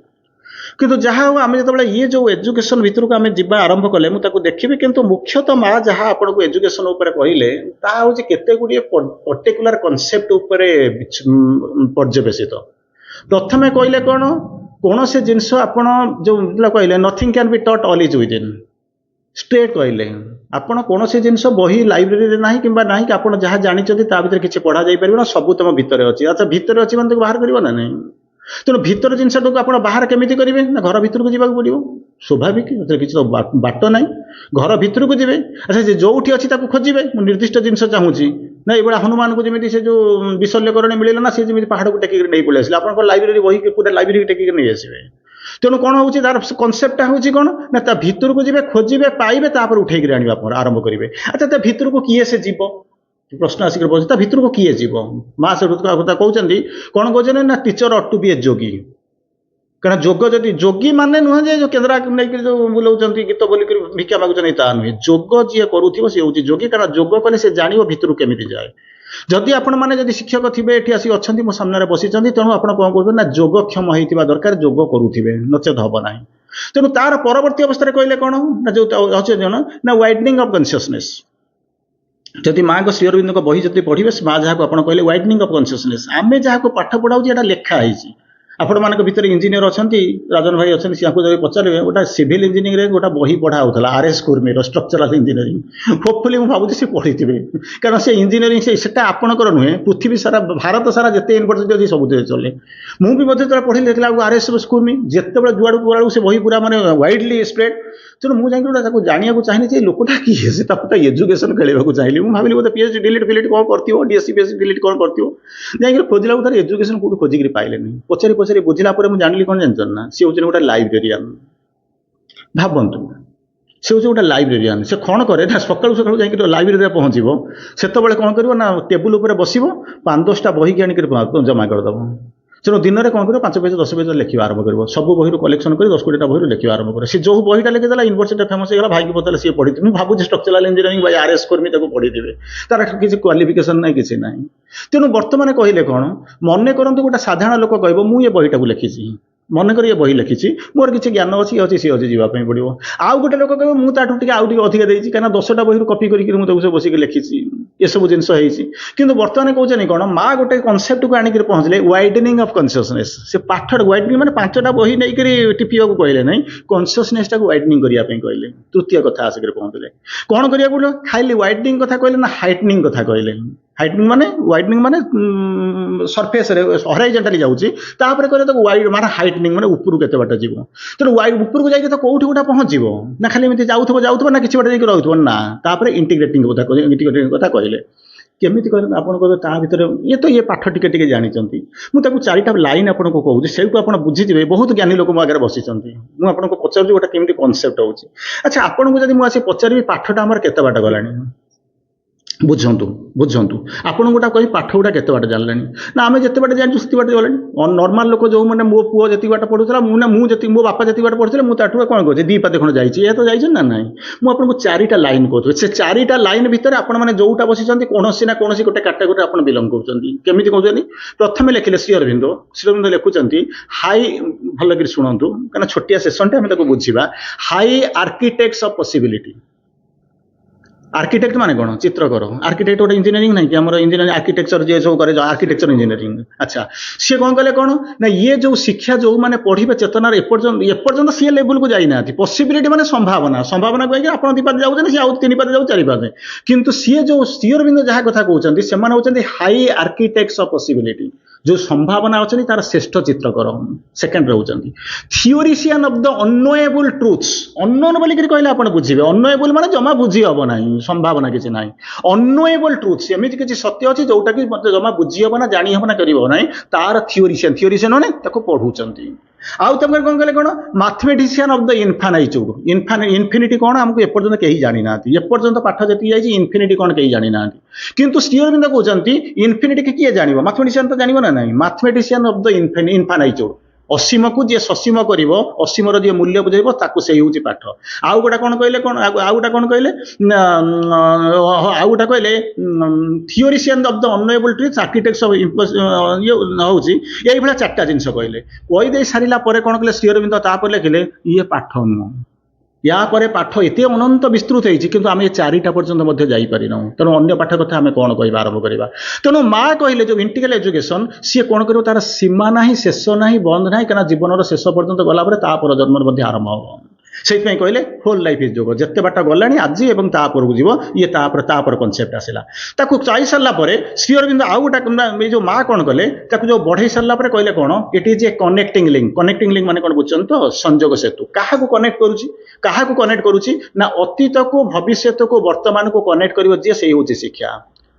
किंतु जहाँ हो आम जो ये जो एजुकेशन भीतर को आम जा आरंभ कले मुझे देखी किंतु मुख्यतः माँ जहाँ आपन को एजुकेशन उपर कहले ता हूँ केते गुड़िए पर्टिकुलर कॉन्सेप्ट उपर पर्यवेसित। प्रथमे कहले कौन कौन से जिनस आपण जो कहले nothing can be taught all is within straight कहले आपण कौन से जिनस बही लाइब्रेरी ना कि ना कि आप जहाँ जानते ता भीतर किसी पढ़ा जाई परिबो ना सब तुम भितर अच्छी। अच्छा भितर अच्छी मैंने बाहर कर ना नहीं। तेणु भितर जिनटा को आप बाहर केमी करेंगे ना घर भीतर को जावाक पड़ो स्वाभाविक किसी तो बाट ना घर भीतर को जी। अच्छा जो अच्छी खोजे निर्दिष्ट जिन चाहूँगी ना ये हनुमान को जमी से जो विशल्यकरण मिलला ना सी जमी पहाड़ को टेकिक नहीं पलि आसे आप लाइब्रेरी बही पूरा लाइब्रेरी टेकिक नहीं आसवे। तेणु कौन हो तार कनसेप्टा हूँ कौन ना ता भीतर को जी खोजे पाइबे तापर उठेक आरंभ करेंगे। अच्छा ता भीतर को किए से जीव प्रश्न आसिक पहुँचे भीतर को किए जीव माँ से कहते कौन कहते ना टीचर ऑट टू बी ए जोगी। कारण जोग जदि जोगी माने नुहे जो केन्द्रा नहीं जो बुलाऊँ गीत बोलिक भिक्षा मागुन ता नुहे जोग जी करूँ सी हूँ जोगी। कारण जोग कले से जान भीतर केमी जाए। जदि आपण मैंने जदि शिक्षक थे ये आसिक अच्छा मो सामने बसी तेणु आप कौन करेंगे ना जोगक्षम होता दरकार जोग करुवे नचेत हम ना। तेणु तार परवर्ती अवस्था कहले कौन ना जो अच्छे ना वाइडनिंग ऑफ कॉन्शियसनेस। जदि माँ को श्री अरविंद को बही जब पढ़े माँ जहाँ को आप कहले वाइडनिंग ऑफ कॉन्शियसनेस आम जहाँ को पाठ पढ़ाऊँ लिखाई आपण मान भर इंजीनियर अच्छा राजन भाई अच्छा जब पचारे गोटा सिविल इंजीनियरिंग गोटा बही पढ़ा होता आरएस कुर्मीर स्ट्रक्चराल इंजीनियरिंग होपफुली मुझे भावुँ पढ़ी थे कारण से इंजीनियरिंग से आपणकर नुहे पृथ्वी सारा भारत सारा जिते यूनिवर्सिटी अच्छी सब चले मुझे पढ़ी देखला आरएस कुर्मी जिते जुआड़ कुआड़ से बही पूरा माने वाइडली स्प्रेड। ତେଣୁ ମୁଁ ଯାଇକି ଗୋଟେ ତାକୁ ଜାଣିବାକୁ ଚାହିଁଲି ଯେ ଲୋକଟା କିଏ, ସେ ତାକୁ ଏଜୁକେସନ୍ ଖେଳିବାକୁ ଚାହିଁଲି। ମୁଁ ଭାବିଲି ବୋଧେ PhD ଡିଲିଟ୍ ଫିଲିଟ୍ କ'ଣ କରିଥିବ, DSc PhD ଡିଲିଟ୍ କ'ଣ କରିଥିବ। ଯାଇକି ଖୋଜିଲାକୁ ତାର ଏଜୁକେସନ୍ କୋଉଠି ଖୋଜିକିରି ପାଇଲେନି। ପଚାରି ବୁଝିଲା ପରେ ମୁଁ ଜାଣିଲି କ'ଣ ଜାଣିଛନ୍ତି ନା, ସିଏ ହେଉଛି ଗୋଟେ ଲାଇବ୍ରେରିଆନ୍। ଭାବନ୍ତୁ, ସେ ହେଉଛି ଗୋଟେ ଲାଇବ୍ରେରିଆନ୍। ସେ କ'ଣ କରେ ନା, ସକାଳୁ ଯାଇକି ଲାଇବ୍ରେରୀରେ ପହଞ୍ଚିବ, ସେତେବେଳେ କ'ଣ କରିବ ନା, ଟେବୁଲ ଉପରେ ବସିବ, 5-10ଟା ବହିକି ଆଣିକି ଜମା କରିଦେବ। ତେଣୁ ଦିନରେ କ'ଣ କରିବ, 5 ପେଜ 10 ପେଜ ଲେଖିବା ଆରମ୍ଭ କରିବ। ସବୁ ବହିରୁ କଲେକ୍ସନ କରି 10-20ଟା ବହିରୁ ଲେଖିବା ଆରମ୍ଭ କରିବ। ସେ ଯେଉଁ ବହିଟା ଲେଖିଦେଲା ୟୁନିଭର୍ସିଟିରେ ଫେମସ୍ ହେଇଗଲା, ଭାଇକି ପଚାରିଲେ ସିଏ ପଢ଼ିଥିବେ। ମୁଁ ଭାବୁଛି ଷ୍ଟ୍ରକ୍ଚରାଲ ଇଞ୍ଜିନିୟରିଂ ବା RS କର୍ମୀ ତାକୁ ପଢ଼ିଥିବେ, ତାର କିଛି କ୍ୱାଲିଫିକେସନ୍ ନାହିଁ, କିଛି ନାହିଁ। ତେଣୁ ବର୍ତ୍ତମାନ କହିଲେ କ'ଣ, ମନେ କରନ୍ତୁ ଗୋଟେ ସାଧାରଣ ଲୋକ କହିବ ମୁଁ ଏ ବହିଟାକୁ ଲେଖିଛି, ମନେକରି ଏ ବହି ଲେଖିଛି, ମୋର କିଛି ଜ୍ଞାନ ଅଛି, ଇଏ ଅଛି ସିଏ ଅଛି, ଯିବା ପାଇଁ ପଡ଼ିବ। ଆଉ ଗୋଟେ ଲୋକ କହିବ ମୁଁ ତାଠୁ ଟିକେ ଆଉ ଟିକେ ଅଧିକା ଦେଇଛି, କାହିଁକିନା 10ଟା ବହିରୁ କପି କରିକି ମୁଁ ତାକୁ ସବୁ ବସିକି ଲେଖିଛି, ଏସବୁ ଜିନିଷ ହେଇଛି। କିନ୍ତୁ ବର୍ତ୍ତମାନ କହୁଛନ୍ତି କ'ଣ, ମା ଗୋଟେ କନସେପ୍ଟକୁ ଆଣିକି ପହଞ୍ଚିଲେ, ୱାଇଡେନିଂ ଅଫ୍ କନସିୟସନେସ୍। ସେ ପାଠଟା ୱାଇଡେନିଂ ମାନେ 5ଟା ବହି ନେଇକରି ଟିପିବାକୁ କହିଲେ ନାହିଁ, କନସିୟସନେସ୍ଟାକୁ ୱାଇଡେନିଂ କରିବା ପାଇଁ କହିଲେ। ତୃତୀୟ କଥା ଆସିକରି ପହଞ୍ଚିଲେ କ'ଣ କରିବାକୁ ପଡ଼ିବ, ଖାଲି ୱାଇଡେନିଂ କଥା କହିଲେ ନା ହାଇଟନିଂ କଥା କହିଲେ। ହାଇଟନିଂ ମାନେ ୱାଇଡେନିଂ ମାନେ ସରଫେସରେ ହରାଇଜେଣ୍ଟାଲି ଯାଉଛି, ତାପରେ କହିଲେ ତାକୁ ୱାଇଡ ମାନେ ହାଇଟନିଂ ମାନେ ଉପରକୁ କେତେ ବାଟ ଯିବ। ତେଣୁ ଉପରକୁ ଯାଇକି ତ କୋଉଠି ଗୋଟେ ପହଞ୍ଚିବ ନା, ଖାଲି ଏମିତି ଯାଉଥିବ ନା କିଛି ବାଟ ଯାଇକି ରହୁଥିବ ନା। ତାପରେ ଇଣ୍ଟିଗ୍ରେଟିଂ କଥା କହିଲେ। କେମିତି କହିଲେ ଆପଣ କହିବେ ତା ଭିତରେ ଇଏ ପାଠ ଟିକେ ଟିକେ ଜାଣିଛନ୍ତି। ମୁଁ ତାକୁ 4ଟା ଲାଇନ୍ ଆପଣଙ୍କୁ କହୁଛି, ସେଇଠୁ ଆପଣ ବୁଝିଯିବେ। ବହୁତ ଜ୍ଞାନୀ ଲୋକ ମୋ ଆଗରେ ବସିଛନ୍ତି, ମୁଁ ଆପଣଙ୍କୁ ପଚାରୁଛି ଗୋଟେ କେମିତି କନସେପ୍ଟ ହେଉଛି। ଆଚ୍ଛା, ଆପଣଙ୍କୁ ଯଦି ମୁଁ ଆସି ପଚାରିବି ପାଠଟା ଆମର କେତେ ବାଟ ଗଲାଣି, ବୁଝନ୍ତୁ ଆପଣଙ୍କୁ ଗୋଟା କହି ପାଠ ଗୁଡ଼ା କେତେ ବାଟ ଜାଣିଲାଣି ନା, ଆମେ ଯେତେ ବାଟ ଜାଣିଛୁ ସେତେ ବାଟ ଗଲାଣି। ନର୍ମାଲ ଲୋକ ଯେଉଁମାନେ, ମୋ ପୁଅ ଯେତିକି ବାଟ ପଢ଼ୁଥିଲା, ମୁଁ ଯେତିକି, ମୋ ବାପା ଯେତିକି ବାଟ ପଢ଼ୁଥିଲେ, ମୁଁ ତାଠୁ କ'ଣ କହୁଛି 2 ପାଦେ ଖଣ୍ଡେ ଯାଇଛି। ଏହା ତ ଯାଇଛନ୍ତି ନା ନାହିଁ। ମୁଁ ଆପଣଙ୍କୁ 4ଟା ଲାଇନ୍ କହୁଥିଲି, ସେ 4ଟା ଲାଇନ୍ ଭିତରେ ଆପଣମାନେ ଯେଉଁଟା ବସିଛନ୍ତି କୌଣସି ନା କୌଣସି ଗୋଟେ କାଟାଗୋରୀ ଆପଣ ବିଲଙ୍ଗ କରୁଛନ୍ତି। କେମିତି କହୁଛନ୍ତି, ପ୍ରଥମେ ଲେଖିଲେ ଶ୍ରୀ ଅରବିନ୍ଦ ଲେଖୁଛନ୍ତି ହାଇ, ଭଲକରି ଶୁଣନ୍ତୁ କାହିଁକିନା ଛୋଟିଆ ସେସନଟା ଆମେ ତାକୁ ବୁଝିବା। High architects of possibility. Architect माने कौन, चित्रकर। आर्किटेक्ट गोटे इंजीनियरिंग नहीं कि आम इंजीनियरिंग आर्किटेक्चर जे सब करे आर्किटेक्चर इंजीनियरिंग। अच्छा, सी कौन कले कौन ना, ये जो शिक्षा जो मैंने पढ़े चेतनार एपर्यंत सी लेवल को जाइना, पॉसिबिलिटी माने संभावना को आप 2 पाद जाऊँ, सी आउ 3 पाद जाऊ 4 पाद, किंतु सी जो श्री अरविंद जहाँ कथा कहते से होती हाई आर्किटेक्ट्स ऑफ पॉसिबिलिटी, जो संभावना अच्छी तार श्रेष्ठ चित्रकर। सेकेंड होती theoretician of the unknowable truths. Unknown बोलिक कहले आप बुझे, अननोएबल माने जमा बुझी हम ना, संभावना किसी ना। अननोएबल ट्रुथ्स एमती किसी सत्य अच्छी जोटा कि मतलब जमा बुझी हम ना, जानी हम ना, कर तार थियोरिशियन मैंने पढ़ुंट। आउ तक कौन कहले कौन, मैथमेटिशियन ऑफ द इनफाइनाइट्यूड। इनफिनिटी कौन आमको एपर्यंत कहीं जानी ना, एपर्यंत पाठ जी जाइए इनफिनिटी कौन कहीं जानी ना, किंतु श्री अरविंद कहते इनफिनिटी के किए जानिबो, मैथमेटिशियन तो जानिबो ना नहीं। मैथमेटिशियन ऑफ द इनफाइनाइट्यूड, असीम को जी ससीम कर, असीमर जी मूल्य बुझेब ताकू से हूँ पाठ। आउ गोटा कौन कहले कौन, आउ गोटा कौन कहले, आउ गोटा कहले theoretician of the unknowable truths, architects of ये हूँ यही भाया 4टा जिनस कहले। कहीदे सारा पर कौन कहले श्री अरविंद, तापर लिखिले ये पाठ नुह, या पर पाठ एत अनंत विस्तृत होती, किंतु आम 4टा पर्यंत जापरिना। तेणु अन्य पाठ कथा आम कौन कह आरंभ करवा। तेणु माँ कहले जो इंटीग्रल एजुकेशन, सी कौन कर तार सीमा ना, शेष ना, बंद ना, कहीं जीवन शेष पर्यंत गलापर जन्म आरंभ हम। से कहले होल लाइफ इज जोग, जिते बाट गला आज एवं तापर जीव, ये तापर कनसेप्ट आसला। ताकू चाई सारा श्री अरविंद आउ गोटा जो माँ कौन कले, जो बढ़ई सारा कहले कौन, it is a connecting link. Connecting link माने कौन बुझुन तो, संजोग सेतु। क्या कनेक्ट करुच्ची, क्या कनेक्ट करुच्ची ना, अतीत को भविष्य को वर्तमान को कनेक्ट कर, से हूँ शिक्षा।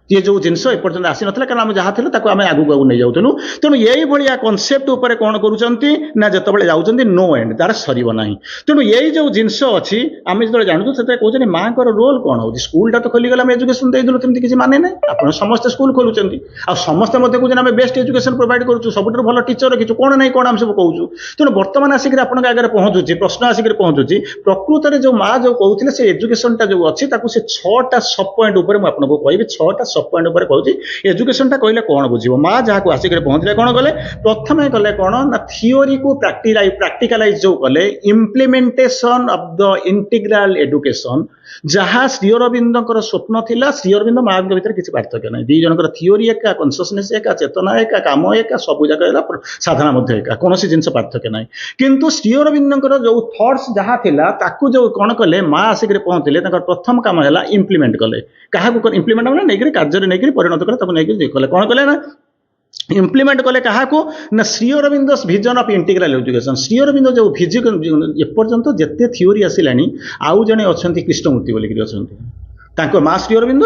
ये जो जिनस एपर्यंत आसी ना, कारण आम जहाँ थे आम आगू आगू नहीं जाऊँ। तेणु यही भाया कनसेप्ट उपर कौन करुँच जो जाऊँच नो एंड, तार सर ना। तेणु यही जो जिनस अच्छी आम जो जानूँ से कहते माँ को रोल कौन हो। स्कूलटा तो खोलीगला आम एजुकेशन देदेलु, तमती किसी माने ना। आप समस्ते स्कूल खोलुंट, आ समस्ते कहते आम बेस्ट एजुकेशन प्रोवाइड करूँ, सब भल टीचर रखीचु, कौन ना कौन आम सब कहूँ। तेणु बर्तमान आसिक आप आगे पहुँचुची, प्रश्न आसिक पहुँचुची प्रकृत में जो माँ जो कहते से एजुकेशनटा जो अच्छी, से 6टा सब पॉइंट उपर आपको कहि 6टा सब पॉइंट उपर कहूँ। एजुकेशनटा कहले कौन बुझिबो, माँ जहाँ को आसिक पहुँचले कौन कले, प्रथमे कले कौन ना, थियोरी को प्रैक्टिकलाइज जो कले, implementation of the integral education, जहाँ श्री अरविंद स्वप्न थिला। श्री अरविंद माँ भीतर किसी पार्थक्य ना, 2 जनकर थियोरी एका, कनसियसनेस एका, चेतना एका, काम एका, सब जगह साधना एका, कौन जिनस पार्थक्य ना। किंतु श्री अरविंद जो थॉट्स जहाँ थिला, ताकू जो कौन कले, माँ आसिक पहुँचले, प्रथम काम है इम्प्लीमेंट कले। क्या इम्प्लीमेंट मैंने नहीं कार्य नहीं परिणत कले, कले कौन कले ना, इम्प्लीमेंट कले क्या ना Sri Aurobindo vision of integral education Sri Aurobindo जो एपर्यंत जिते थ्योरी आसला आउ जड़े अच्छा कृष्णमूर्ति बोलिक अच्छा माँ श्री अरविंद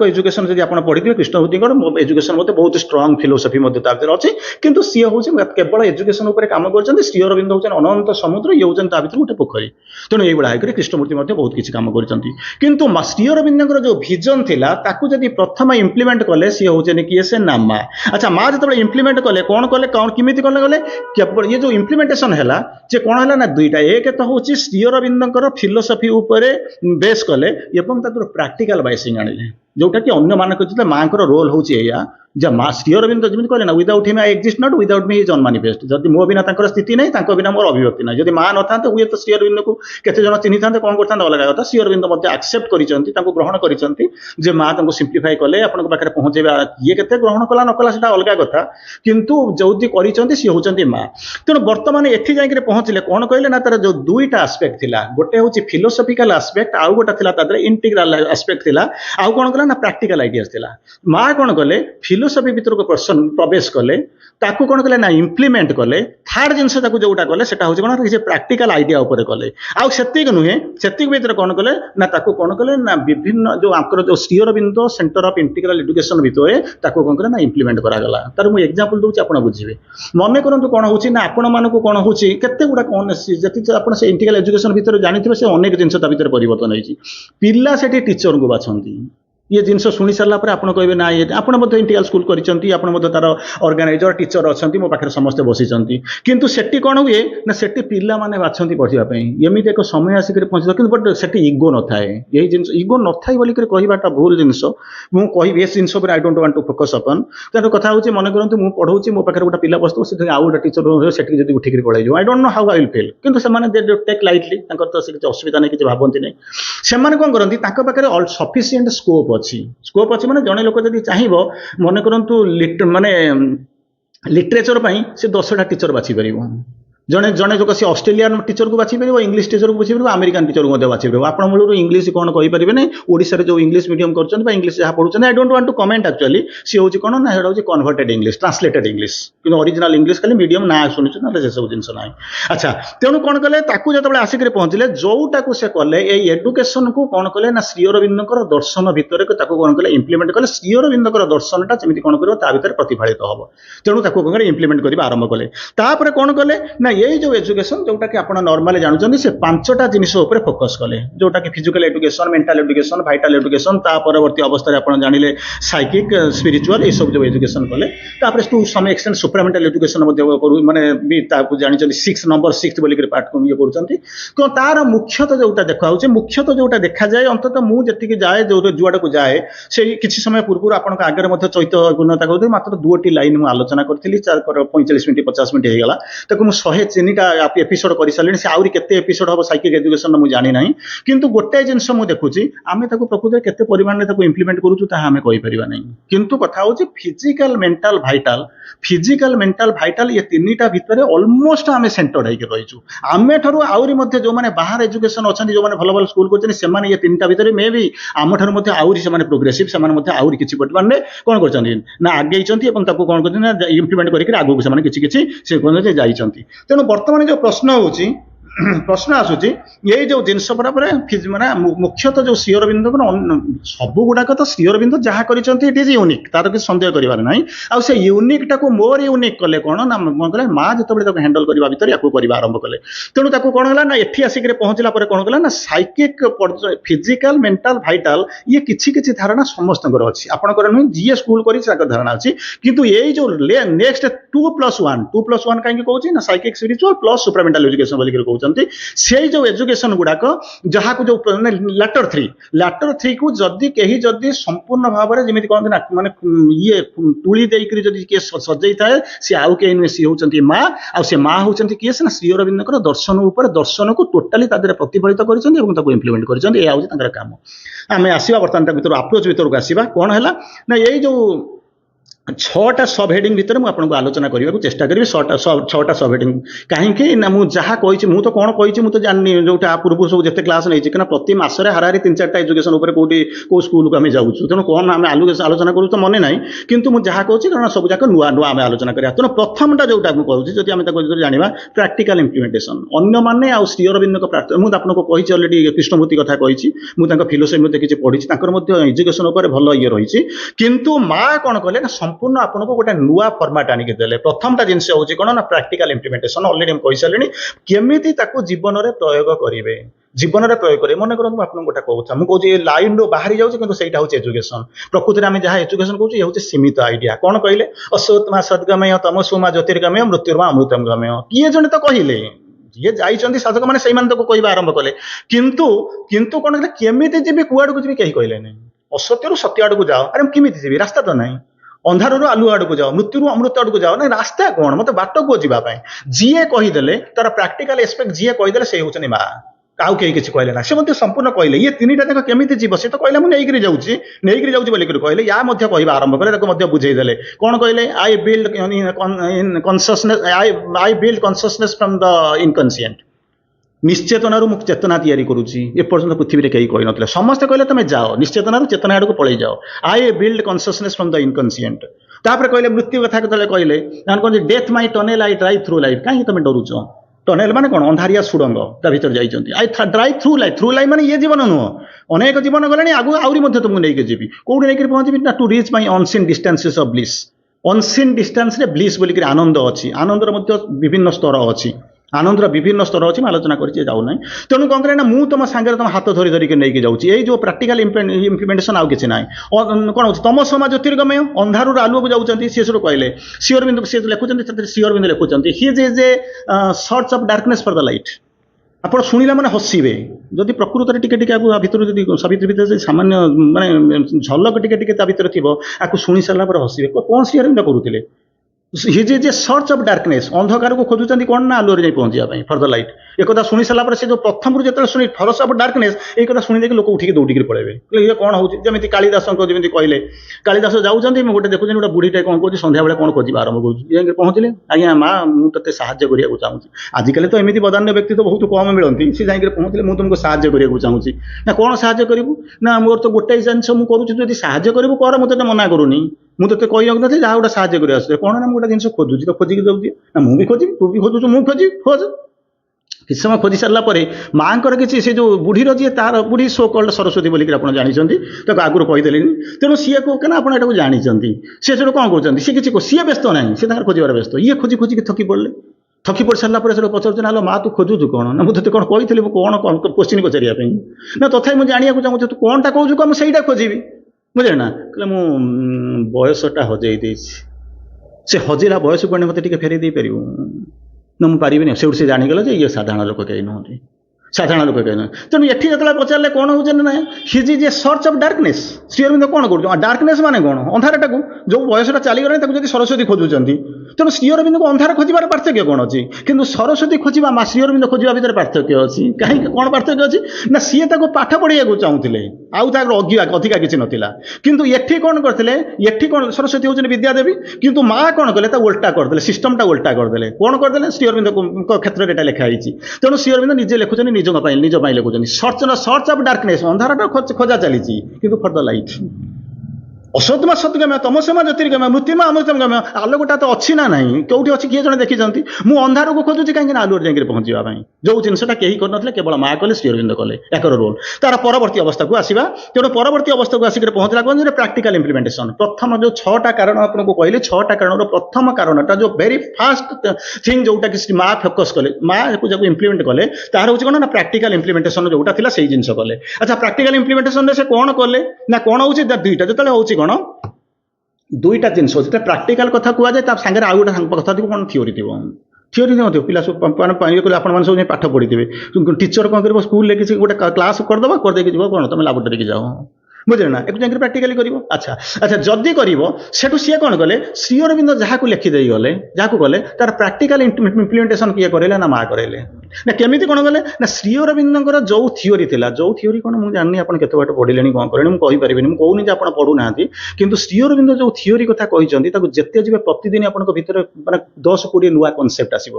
एजुकेशन जब आप पढ़ी कृष्णमूर्ति एजुकेशन मत बहुत स्ट्रंग फिलोसफी अच्छे किंतु सी हूँ केवल एजुकेशन काम कर श्री अरविंद हूँ अनंत समुद्र ये हूँ ता भर गोटे पोखरी तेणु ये होकर कृष्णमूर्ति बहुत किसी काम कर श्री अरविंद जो विजन थिला ताकू जदि प्रथम इम्प्लीमेंट कले सी हूँ किए से ना माँ अच्छा माँ जो इम्प्लीमेंट कले कौन किमी कले गले केवल ये जो इम्प्लीमेंटेशन है जे कौन है ना दुईटा एक तो हूँ श्री अरविंद फिलोसफी बेस कले प्राक्टिकल बाइसिंग आनिले जोटा कि अन्य मानक माँ रोल हूँ जब माँ श्री अरविंद जमी कहले ना without him I exist not without me is unmanifest जदि मो बिना स्थिति नहीं बिना मोर अभिव्यक्ति ना जब माँ न था हुए तो श्री अरविंद को केते जन चिन्ही था कौन करता अलग कथा श्री अरविंद एक्सेप्ट कर ग्रहण कर माँ सिंप्लीफाई कले आप पाखे पहुंचे ये के ग्रहण कला नकला से अलग कथा किंतु जो कर सी हूँ माँ तेणु बर्तमान एथि जाकर पहुंचले कौन कहले ना तार जो दुईटा आस्पेक्ट थिला गोटे हूँ फिलोसफिकल आस्पेक्ट आउ गोटे इंटीग्रल आस्पेक्ट थिला आउ कौन कला ना प्रैक्टिकल आइडियाज थिला माँ कौन कले फिलोसफी भीतर को पर्सन प्रवेश कले ताकू कौन कले ना इम्प्लीमेंट कले थर्ड जिनस जोटा कले सेटा हूँ कौन किसी प्रैक्टिकल आइडिया उपर कले आउ सेतिक नुहे सेतिक भीतर कौन कले ना ताकू कौन कले ना विभिन्न जो आंकर जो Sri Aurobindo centre of integral education भितर ताकू कौन कले ना इम्प्लीमेंट करागला तार मुझे एग्जांपल दूसरी आप बुझे मन करूँ कौन हूँ ना आपण मानक कौन हूँ केते गुड़ा कौन जी आप इंटीग्रल एजुकेशन भितर जानी से अनेक जिनस भीतर परिवर्तन होती पिला से टीचर को बाछंती ये जिनस शुणी सारा आप कहे ना ये आप इंटीग्रल स्कूल कर तार ऑर्गेनाइजर टीचर अच्छा मो पाखे समस्ते बसी किंतु सेठी कौन हुए ना सेठी पिला माने बाछंती पढ़ाई एमती एक समय आसिक पहुंचे कि बट सेठी इगो न थाए यही जिन इगो न थाई बोलिक कहवाटा भूल जिनस मुझे कह जिनस I don't want to focus अपन तेनाली कथा हूँ मन करूँ मुझे पढ़ाऊँ मो पाखे गोटे पिला बसो से आउ गोटे टीचर से उठिक पढ़ाई I don't know how I will fail किंतु से टेक लाइटली तो किसी असुविधा नहीं किसी भावती नहीं से कौन करती पाखे सफिसीएंट स्कोप स्कोप अच्छी माने जड़े लोक जब चाहब मन करूँ माने लिटरेचर से 10टा टीचर बाछि पार जड़े जड़े जो सी ऑस्ट्रेलियन टीचर को बाछि पार इंग्लिश टीचर को बाछि पार अमेरिकन टीचर को बाछि पार आप मूल इंग्लिश कौन कहींपारे ना ओडिशा जो इंग्लिश मीडियम कर इंग्लिश जहाँ पढ़ुं I don't want to comment actually सी हूँ कौन ना हूँ कन्वर्टेड इंग्लिश ट्रांसलेटेड इंग्लिश कि ओरिजिनल इंग्लिश खाली मीडियम ना शुणी ना से सब जिन ना अच्छा तेणु कौन कले जो आसिक पहुंचले जोटा को से कले एडुकेशन को कौन कले ना श्री अरविंद दर्शन भितर कौन कले इम्प्लीमेंट कले श्री अरविंद दर्शनटा जमी कौन कर भर प्रतिफलित हम तेणु कौन इम्प्लीमेंट कर आरंभ कले तापर कौन कले ना ये जो एजुकेशन जोटा कि आप नॉर्मली जानते से 5टा जिनिस उपर फोकस कले जोटा कि physical education mental education vital education ता परवर्ती अवस्था आप जानिले साइकिक स्पिरिचुअल ये सब जो एजुकेशन कले तापर to some extent supramental education माने भी जानते 6 नंबर 6 बोलिक पार्ट को ये कर तार मुख्यतः जोटा देखा मुख्यतः जोटा देखा जाए अंततः मुझे जाए जो जुआड़ को जाए से किसी समय पूर्व आप आगे चैत्य गुणता कहते मात्र 2टी लाइन मुझे आलोचना करी 45 मिनट 50 मिनट होगा ताको मुझे 103टा एपिसोड कर सारे से आहरी केते एपिसोड हम साइकिक एजुकेशन मुझे जानी ना किंतु गोटे जिनस मुझे देखुची आम प्रकृत केते परिमाण में इम्प्लीमेंट करूँ हमें कहीपर नहीं किंतु कथा हूँ फिजिकल मेंटल भाइटाल ये 3टा भितर ऑलमोस्ट आम सेंटर्ड होकर रहीचु आम ठू आहरी जो मैंने बाहर एजुकेशन अच्छा जो मैंने भल भल स्कूल कर ये 3टा भितर मे भी आम ठूँ आहरी से प्रोग्रेसिव से आहरी किसी परिमाण में कौन कर आगे कौन कर इम्प्लीमेंट करके आगू से किसी जाइए तेणु बर्तमान जो प्रश्न आसूची ये जो जिनस माने मुख्यतः जो श्री अरविंद सब गुड़ाक तो श्री अरविंद जहाँ कर इट इज यूनिक तार किसी सन्देह करार ना आउ से यूनिकटा को मोर यूनिक कले कौन ना कहे माँ जो हैंडल करने भर या आरंभ कले तेणु ताको कौन है ना एठी आसिक पहुंचला कौन कला ना साइकिक फिजिकल मेंटल भाइटाल ये किसी धारणा समस्त अच्छी आपंकर नुहे जी स्कूल कर धारणा अच्छी किंतु ये जो नेक्स्ट 2+1 कहीं कौन ना psychic spiritual plus supramental education बोलिक से जो एजुकेशन गुड़ाक जहाँ को जो लैटर 3 को जदि कहीं जदि संपूर्ण भाव में जमी कहते माने ये तुली देकर जदि किए सजई थाए सी आउ कहीं नुहे सी होती माँ आ से माँ होती किए से श्री अरविंद दर्शन को टोटाली प्रतिफलित कर इम्प्लीमेंट कर काम आम आसवा बर्तमान भर अप्रोच भर को आसवा कौन है ना यही जो छटा सब हेडिंग भितर मुझे आपको आलोचना करने को चेष्टा करी छटा सब हेडिंग कहीं ना मुझे जहाँ कही मुझे तो कौन कही मुझे जानी जो पूर्व सब जिते क्लास नहीं कहीं प्रति मसरे हाराहारी 3-4टा एजुकेशन कौटी कौ स्कूल को आम जाऊँ तेणु कौन आम आलोचना करूँ तो मन ना किंतु मुझे जहाँ कहूँ कारण सब जाक नुआ नुआ आम आलोचना करा तेणु प्रथमटा जोटा मुझे जब आम जाना प्राक्टिकल इम्प्लीमेंटेशन अन्य मैंने आ श्री अरविंद मुझे आपको कही अलरेडी कृष्णमूर्ति कथा कही मुझे फिलोसफी देखिए पढ़ी एजुकेशन भल ये रही किंतु माँ कौन कले संपूर्ण आपको गोटे नुआ फर्माट आनिक देले प्रथमटा जिनस हूँ कौन ना प्राक्टिकल इम्प्लीमेंटेशन अलरेडी कही सारे केमी जीवन में प्रयोग करेंगे जीवन में प्रयोग करेंगे मन करूँ आपको गोटे कहूँ मुझे लाइन रू बाहरी जाऊँ कि सहीटा हूँ एजुकेशन प्रकृति में आम जहाँ एजुकेशन कहूँ ये हूँ सीमित आइडिया कौन कहले असोत्मा सद्गमय तमसोमा ज्योतिर्गमय मृत्युर्मा अमृतम गमय किए जन तो कहले ये जाइए साधक मैंने से कह आरंभ कले किंतु किंतु कौन केमी जी कुआड़ को जी कहीं कहले असत्य सत्य आड़ को जाओ अरे किमी जी रास्ता तो नहीं अंधारू आलु आड़ को जाओ मृत्यु अमृत आड़ को जाओ ना रास्ता कौन मत बाट को जावाई जीए कहीदे तार प्राक्टिकल एस्पेक्ट जीए कहीदे से होती माँ काउ कहीं किसी कहले ना से मत संपूर्ण कहले ये 3टा जाक केमी जीव सी तो कहला मुझे जाऊँगी कहले या कह आरंभ कले बुझेदेले कौन कहले I build consciousness I build consciousness from the inconscient निश्चेतनारू मुझे चेतना तैयारी करुच्ची एपर्यंत पृथ्वी में कहीं कही ना समस्ते कहले तुम जाओ निश्चेतनारू चेतना आड़ को पलि जाओ आई बिल्ड कनसियसनेस फ्रॉम द इनकनसिएंट तापर कहले मृत्यु कथा कहले कहते death my tunnel I drive through life कहीं तुम डरुच टनेल माने कौन अंधारिया सुड़ंग ता भीतर जाइए आई ड्राइव थ्रू लाइफ माने ये जीवन नुह अनेक जीवन गलानी आगु आउरी मध्य तुमको लेकिन जीवी कौटी लेकिन पहुंची ना to reach my unseen distances of bliss unseen distance रे ब्लिस बोलिक आनंद अच्छी आनंदर विभिन्न स्तर अच्छी आनंदर विभिन्न स्तर अच्छी आलोचना करना जाऊना तेणु कौन करें मुझे तुम सांगे तुम हाथ धरी धरिक नहीं जाऊँगी ये जो प्राक्टिकल इम्प्लीमेंटेशन आउ कि ना कौन हो तम समा ज्योतिर्गमय अंधारू आलुक जाऊँगी सी सब कहले श्री अरविंद सी लिखुच्च श्री अरविंद लिखुच्च his is a search of darkness for the light आप शुणिला मैंने हसवे जदि प्रकृत टिके भितर सावित्री भितर सामान्य माने झलक टिके भितर थी आपको शुणी सारापर हसवे कौन श्री अरविंद करुले his is a search of darkness अंधकार को खोजुंट कौन ना आलुरे नहीं पहुंचा फॉर द लाइट एक सुनी सारापर से जो प्रथम जो शुणी फॉरेस्ट ऑफ डार्कनेस एक शुणी देखिए लोक उठिक दौड़ी पड़े ये कौन होती कालिदास जमी कहले कालिदास जाऊँगी मुझे गोटे देखुँ गोटे बुढ़ीटे कौन कौन सन्ध्या बेले कौन खोजा आरंभ कर पहुँचले आज्ञा माँ मुझे साहय करने चाहूँगी आजिकल तो एमती बदान्य व्यक्ति तो बहुत कम मिलती सी जाकर पहुँचले मुझे तुमको साहय करने चाहूँगी ना कौन साहय करूँ ना मोर तो गोटे जिनस मुझे करुँच साहय करूँ कर मुझे मना करूनी मुझे तो कही रखी ना जहाँ गोटे साहय कर कौन ना मुझे जिन खोजुची तो खोजिक जाऊँगी ना मुझे खोजी तू भी खोजुचु मुझे खोज किसी समय खोजी सारा माँ किसी से जो बुढ़ीर जी तार बुढ़ी सो कल्ड सरस्वती बोलिक आप जानते आगुरी कहीदेली तेणु सी कौन आप जानते सी जो कौन कर सी किसी सी व्यस्त ना सी खोजार व्यस्त ये खोजी खोजिक थकी पड़े थकी पड़ सारा पचार ना माँ तू खोजुचु कौन ना मुझे कौन कही कौन क्वेश्चन पचारिया ना तथा मुझे जाना चाहूँ तू कौन टा कहूँ कह मुझे खोजी बुझे ना कहले मु बयसटा हजई से हजेला बयस को मत फेरई पार ना मुझे पारिनी से जानीगला ये साधारण लोक कहीं नुहति साधारण लोक कहीं तेणु ये जो पचारे कौन हो ना his is a search of darkness Sri Aurobindo कौन कर डार्कनेस माने कौन अंधारटा को जो बयसटा चलीगला सरस्वती खोजुंट तेणु श्री अरविंद को अंधार खोजार पार्थक्य कौन अच्छी किंतु सरस्वती खोजा माँ श्री अरविंद खोजा भितर पार्थक्य अच्छी कहीं कौन पार्थक्य अच्छी ना सी पाठ पढ़ाई चाहूले अधिका किसी नाला किंतु ये कौन करते ये कौन सरस्वती होती विद्यादेवी किंतु माँ कौन कले उल्टा करदे सिस्टमटा उल्टा करदे कौन करदे श्री अरविंद क्षेत्र में लिखाई तेणु श्री अरविंद निजे लिखुं निज लिखुं सर्च ऑफ डार्कनेस अंधार खोजा चली फॉर द लाइट असतमा सद्गम्य तमसमा ज्योतिर्गम्य मृत्युमा अमृतम गम्य आलोकटा तो अच्छी ना नहीं कौटी अच्छी किए जन देखी मुझे अंधार को खोजुची कहीं आलुरे जाकर पहुँचा जो जिनसा कहीं करते केवल माँ कले श्री अरविंद कले एक रोल तार परवर्ती अवस्था को आसवा तेणु परवर्ती अवस्था को आसिक पहुँचला कौन प्राक्टिकल इम्प्लीमेंटेशन प्रथम जो 6टा कारण आपको कहली 6टा कारण प्रथम कारणटा जो वेरी फास्ट थिंग जोटा कि माँ फोकस कले माँ जब इम्प्लीमेंट कले तार हूँ कौन ना प्राक्टिकल इम्प्लीमेंटेशन जोटा था से जिन कले अच्छा प्राक्टिकल इम्प्लीमेंटेशन से कौन कले ना कौन हो दुईटा जो हूँ कौन दुईटा जिन प्राक्टिकल कथा कहुए सागर आउ गोटे कथा कौन थ्योरी थ्योरी नहीं पिला सब सब पाठ पढ़ी थे टीचर कौन कर स्कूल किसी गोटे क्लास करदे करदे कौन तुम लाबोरेटरी की जाओ ବୁଝିଲେ ନା, ଏକୁ ଯାଇକି ପ୍ରାକ୍ଟିକାଲି କରିବ। ଆଚ୍ଛା ଆଚ୍ଛା, ଯଦି କରିବ ସେଠୁ ସିଏ କ'ଣ କଲେ, ଶ୍ରୀ ଅରବିନ୍ଦ ଯାହାକୁ ଲେଖି ଦେଇଗଲେ, ଯାହାକୁ କଲେ ତାର ପ୍ରାକ୍ଟିକାଲ ଇମ୍ପ୍ଲିମେଣ୍ଟେସନ କିଏ କରେଇଲେ ନା ମା କରେଇଲେ। ନା କେମିତି କ'ଣ କଲେ ନା, ଶ୍ରୀ ଅରବିନ୍ଦଙ୍କର ଯୋଉ ଥିଓରି ଥିଲା, ଯୋଉ ଥିଓରି କ'ଣ ମୁଁ ଜାଣିନି ଆପଣ କେତେ ବାଟ ପଢିଲେଣି କ'ଣ କଲେଣି ମୁଁ କହିପାରିବିନି, ମୁଁ କହୁନି ଯେ ଆପଣ ପଢୁନାହାନ୍ତି, କିନ୍ତୁ ଶ୍ରୀ ଅରବିନ୍ଦ ଯୋଉ ଥିଓରି କଥା କହିଛନ୍ତି ତାକୁ ଯେତେ ଯିବେ ପ୍ରତିଦିନ ଆପଣଙ୍କ ଭିତରେ ମାନେ 10-20 ନୂଆ କନସେପ୍ଟ ଆସିବ।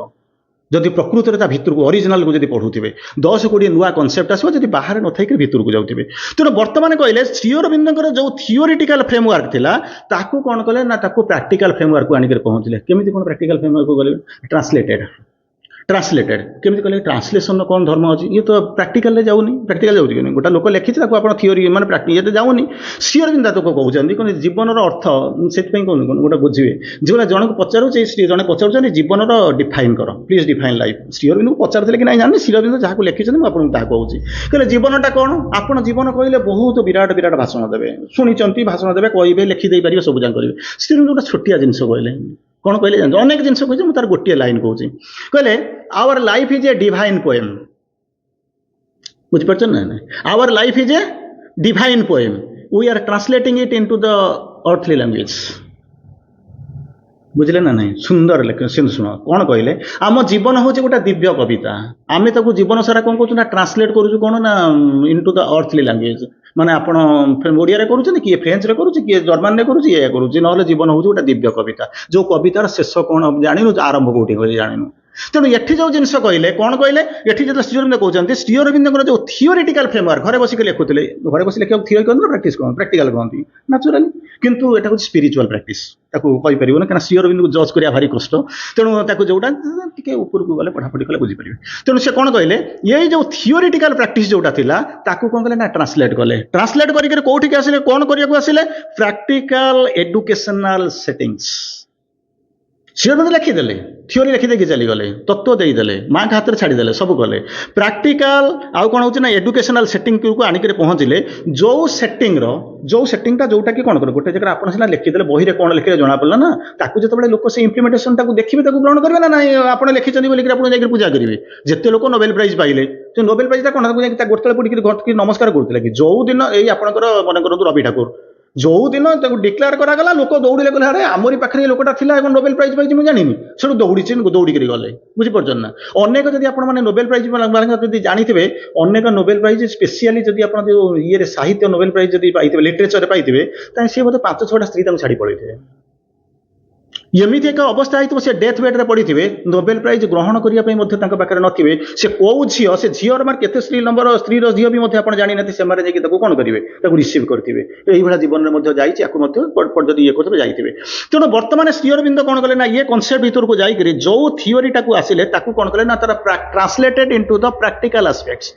ଯଦି ପ୍ରକୃତରେ ତା ଭିତରକୁ ଅରିଜିନାଲକୁ ଯଦି ପଢୁଥିବେ 10-20 ନୂଆ କନସେପ୍ଟ ଆସିବ, ଯଦି ବାହାରେ ନଥାଇକି ଭିତରକୁ ଯାଉଥିବେ। ତେଣୁ ବର୍ତ୍ତମାନ କହିଲେ ଶ୍ରୀ ଅରବିନ୍ଦଙ୍କର ଯୋଉ ଥିଓରିଟିକାଲ ଫ୍ରେମୱାର୍କ ଥିଲା ତାକୁ କ'ଣ କଲେ ନା, ତାକୁ ପ୍ରାକ୍ଟିକାଲ ଫ୍ରେମୱାର୍କକୁ ଆଣିକି ପହଞ୍ଚିଲେ। କେମିତି କ'ଣ ପ୍ରାକ୍ଟିକାଲ ଫ୍ରେମୱାର୍କକୁ ଗଲେ? ଟ୍ରାନ୍ସଲେଟେଡ୍ କେମିତି କଲେ? ଟ୍ରାନ୍ସଲେସନର କ'ଣ ଧର୍ମ ଅଛି? ଇଏ ତ ପ୍ରାକ୍ଟିକାଲରେ ଯାଉନି। ପ୍ରାକ୍ଟିକାଲ ଯାଉଛି କି ଗୋଟେ ଲୋକ ଲେଖିଛି ତାକୁ ଆପଣ ଥିଓରି ମାନେ ଇଏতে ଯାଉନି। ଶ୍ରୀ ଅରବିନ୍ଦ ତାକୁ କହୁଛନ୍ତି କ'ଣ ଜୀବନର ଅର୍ଥ, ସେଥିପାଇଁ କ'ଣ ଗୋଟେ ବୁଝିବେ, ଯେଉଁଟା ଜଣକୁ ପଚାରୁଛି, ଜଣେ ପଚାରୁଛନ୍ତି ଜୀବନର ଡିଫାଇନ୍ କର, ପ୍ଲିଜ୍ ଡିଫାଇନ୍ ଲାଇଫ୍। ଶ୍ରୀ ଅରବିନ୍ଦକୁ ପଚାରୁଥିଲେ କି ନାହିଁ ଜାଣିନି, ଶ୍ରୀ ଅରବିନ୍ଦ ଯାହାକୁ ଲେଖିଛନ୍ତି ମୁଁ ଆପଣଙ୍କୁ ତାହା କହୁଛି। କହିଲେ ଜୀବନଟା କ'ଣ? ଆପଣ ଜୀବନ କହିଲେ ବହୁତ ବିରାଟ ବିରାଟ ଭାଷଣ ଦେବେ, ଶୁଣିଛନ୍ତି ଭାଷଣ ଦେବେ, କହିବେ, ଲେଖିଦେଇପାରିବେ, ସବୁ ଯାକ କରିବେ। ଶ୍ରୀ ଅରବିନ୍ଦ ଗୋଟେ ଛୋଟିଆ ଜିନିଷ କହିଲେ, କ'ଣ କହିଲେ ଜାଣିଛ? ଅନେକ ଜିନିଷ କହିଛି, ମୁଁ ତାର ଗୋଟିଏ ଲାଇନ୍ କହୁଛି। କହିଲେ our life is a divine poem. ବୁଝିପାରୁଛନ୍ତି ନା? Our life is a divine poem, we are translating it into the earthly language. बुझिले ना नहीं? सुंदर शुण कौन कहले, आम जीवन हूँ गोटे दिव्य कविता, आम ताको जीवन सारा कौन करूँ ना ट्रांसलेट करूँ कौन ना इनटू द अर्थली लैंग्वेज। माने आपण ओडिया करूँ, किए फ्रेंच रे करूँ, किए जर्मन रे करूँ, ये करूँ, ना जीवन हूँ गोटे दिव्य कविता, जो कवितार शेष कौन जाणु, आरंभ कौटी जाणु। तेणु एठी जो जिनस कहले कौन कहले, एठी जो श्री अरविंद कहते श्री अरविंद जो थियोरिटिकल फ्रेमवर्क घरे बसिक लिखुले, घरे बस लिखा थियोरी कहते प्रैक्टिस कहते प्रैक्टिकल कहते नेचुराली, किंतु एटा हूँ स्पिरिचुअल प्रैक्टिस, ताको कहि परिबो ना, कारण श्री अरविंद को जज करिया भारी कष्ट। तेणु ताको जोटा टिके ऊपर को गले पढ़ापढ़ी कले बुझी परिबे। तेणु से कौन कहले, ये जो थियोरिटिकल प्रैक्टिस जोटा थिला ताको कौन कहले ना ट्रांसलेट कले, ट्रांसलेट करिके कोठी आसिले, कौन करिया आसिले, practical educational settings. Shri Aurobindo लिखिदेले, थियोरी लिखिदेकी चलीगले, तत्व देदेले, माँ के हाथ में छाड़ीदे, सब कले प्रैक्टिकल। आउ कौन हो एजुकेशनल सेटिंग को आनिक पहुँचले, जो सेटिंगटा जोटा कि कौन कर गोटे जगह आप लिखिदे, बही में कौन लिखे जना पड़ा ना, ताकू जो लोक से इम्प्लीमेंटेशन देखिए ग्रहण करेंगे ना ना, आप लिखिं बोलिक आप पूजा करेंगे। जिते लोक नोबेल प्राइज पाइले, जो नोबेल प्राइजा कौन गोटे पड़ी नमस्कार करते कि जो दिन ये आपंकर मन करूँ रवि ठाकुर, जो दिन डिक्लेयर करागला लोक दौड़े गले, अरे आमरी पाखे लोकटा था नोबेल प्राइज पाई मुझे जानी से दौड़ी गले। बुझीपार ना, अनेक जब आप नोबेल प्राइज जानी थे, अनेक नोबेल प्राइज स्पेशली जब आप ये साहित्य नोबेल प्राइज जब पाई लिटरेचर पाई सी बोधे 5-6टा स्त्री छाड़ी पड़े। एमती एक अवस्था है से डेथ बेड्रे पड़ी थे, नोबेल प्राइज ग्रहण करने पाखे नथिबे, से कौ झी से झीर मार केते स्त्री नंबर स्त्री झी भी आप जानी ना, से कौन करेंगे रिसीव करेंगे। यही जीवन में जदि ये करते जाइए। तेणु बर्तमान श्री अरविंद कौन कले ना, ये कनसेप्ट भीतर को जाकर जो थियोरीटा को आसिले ताकू कौन कले ना, तार translated into the practical aspects.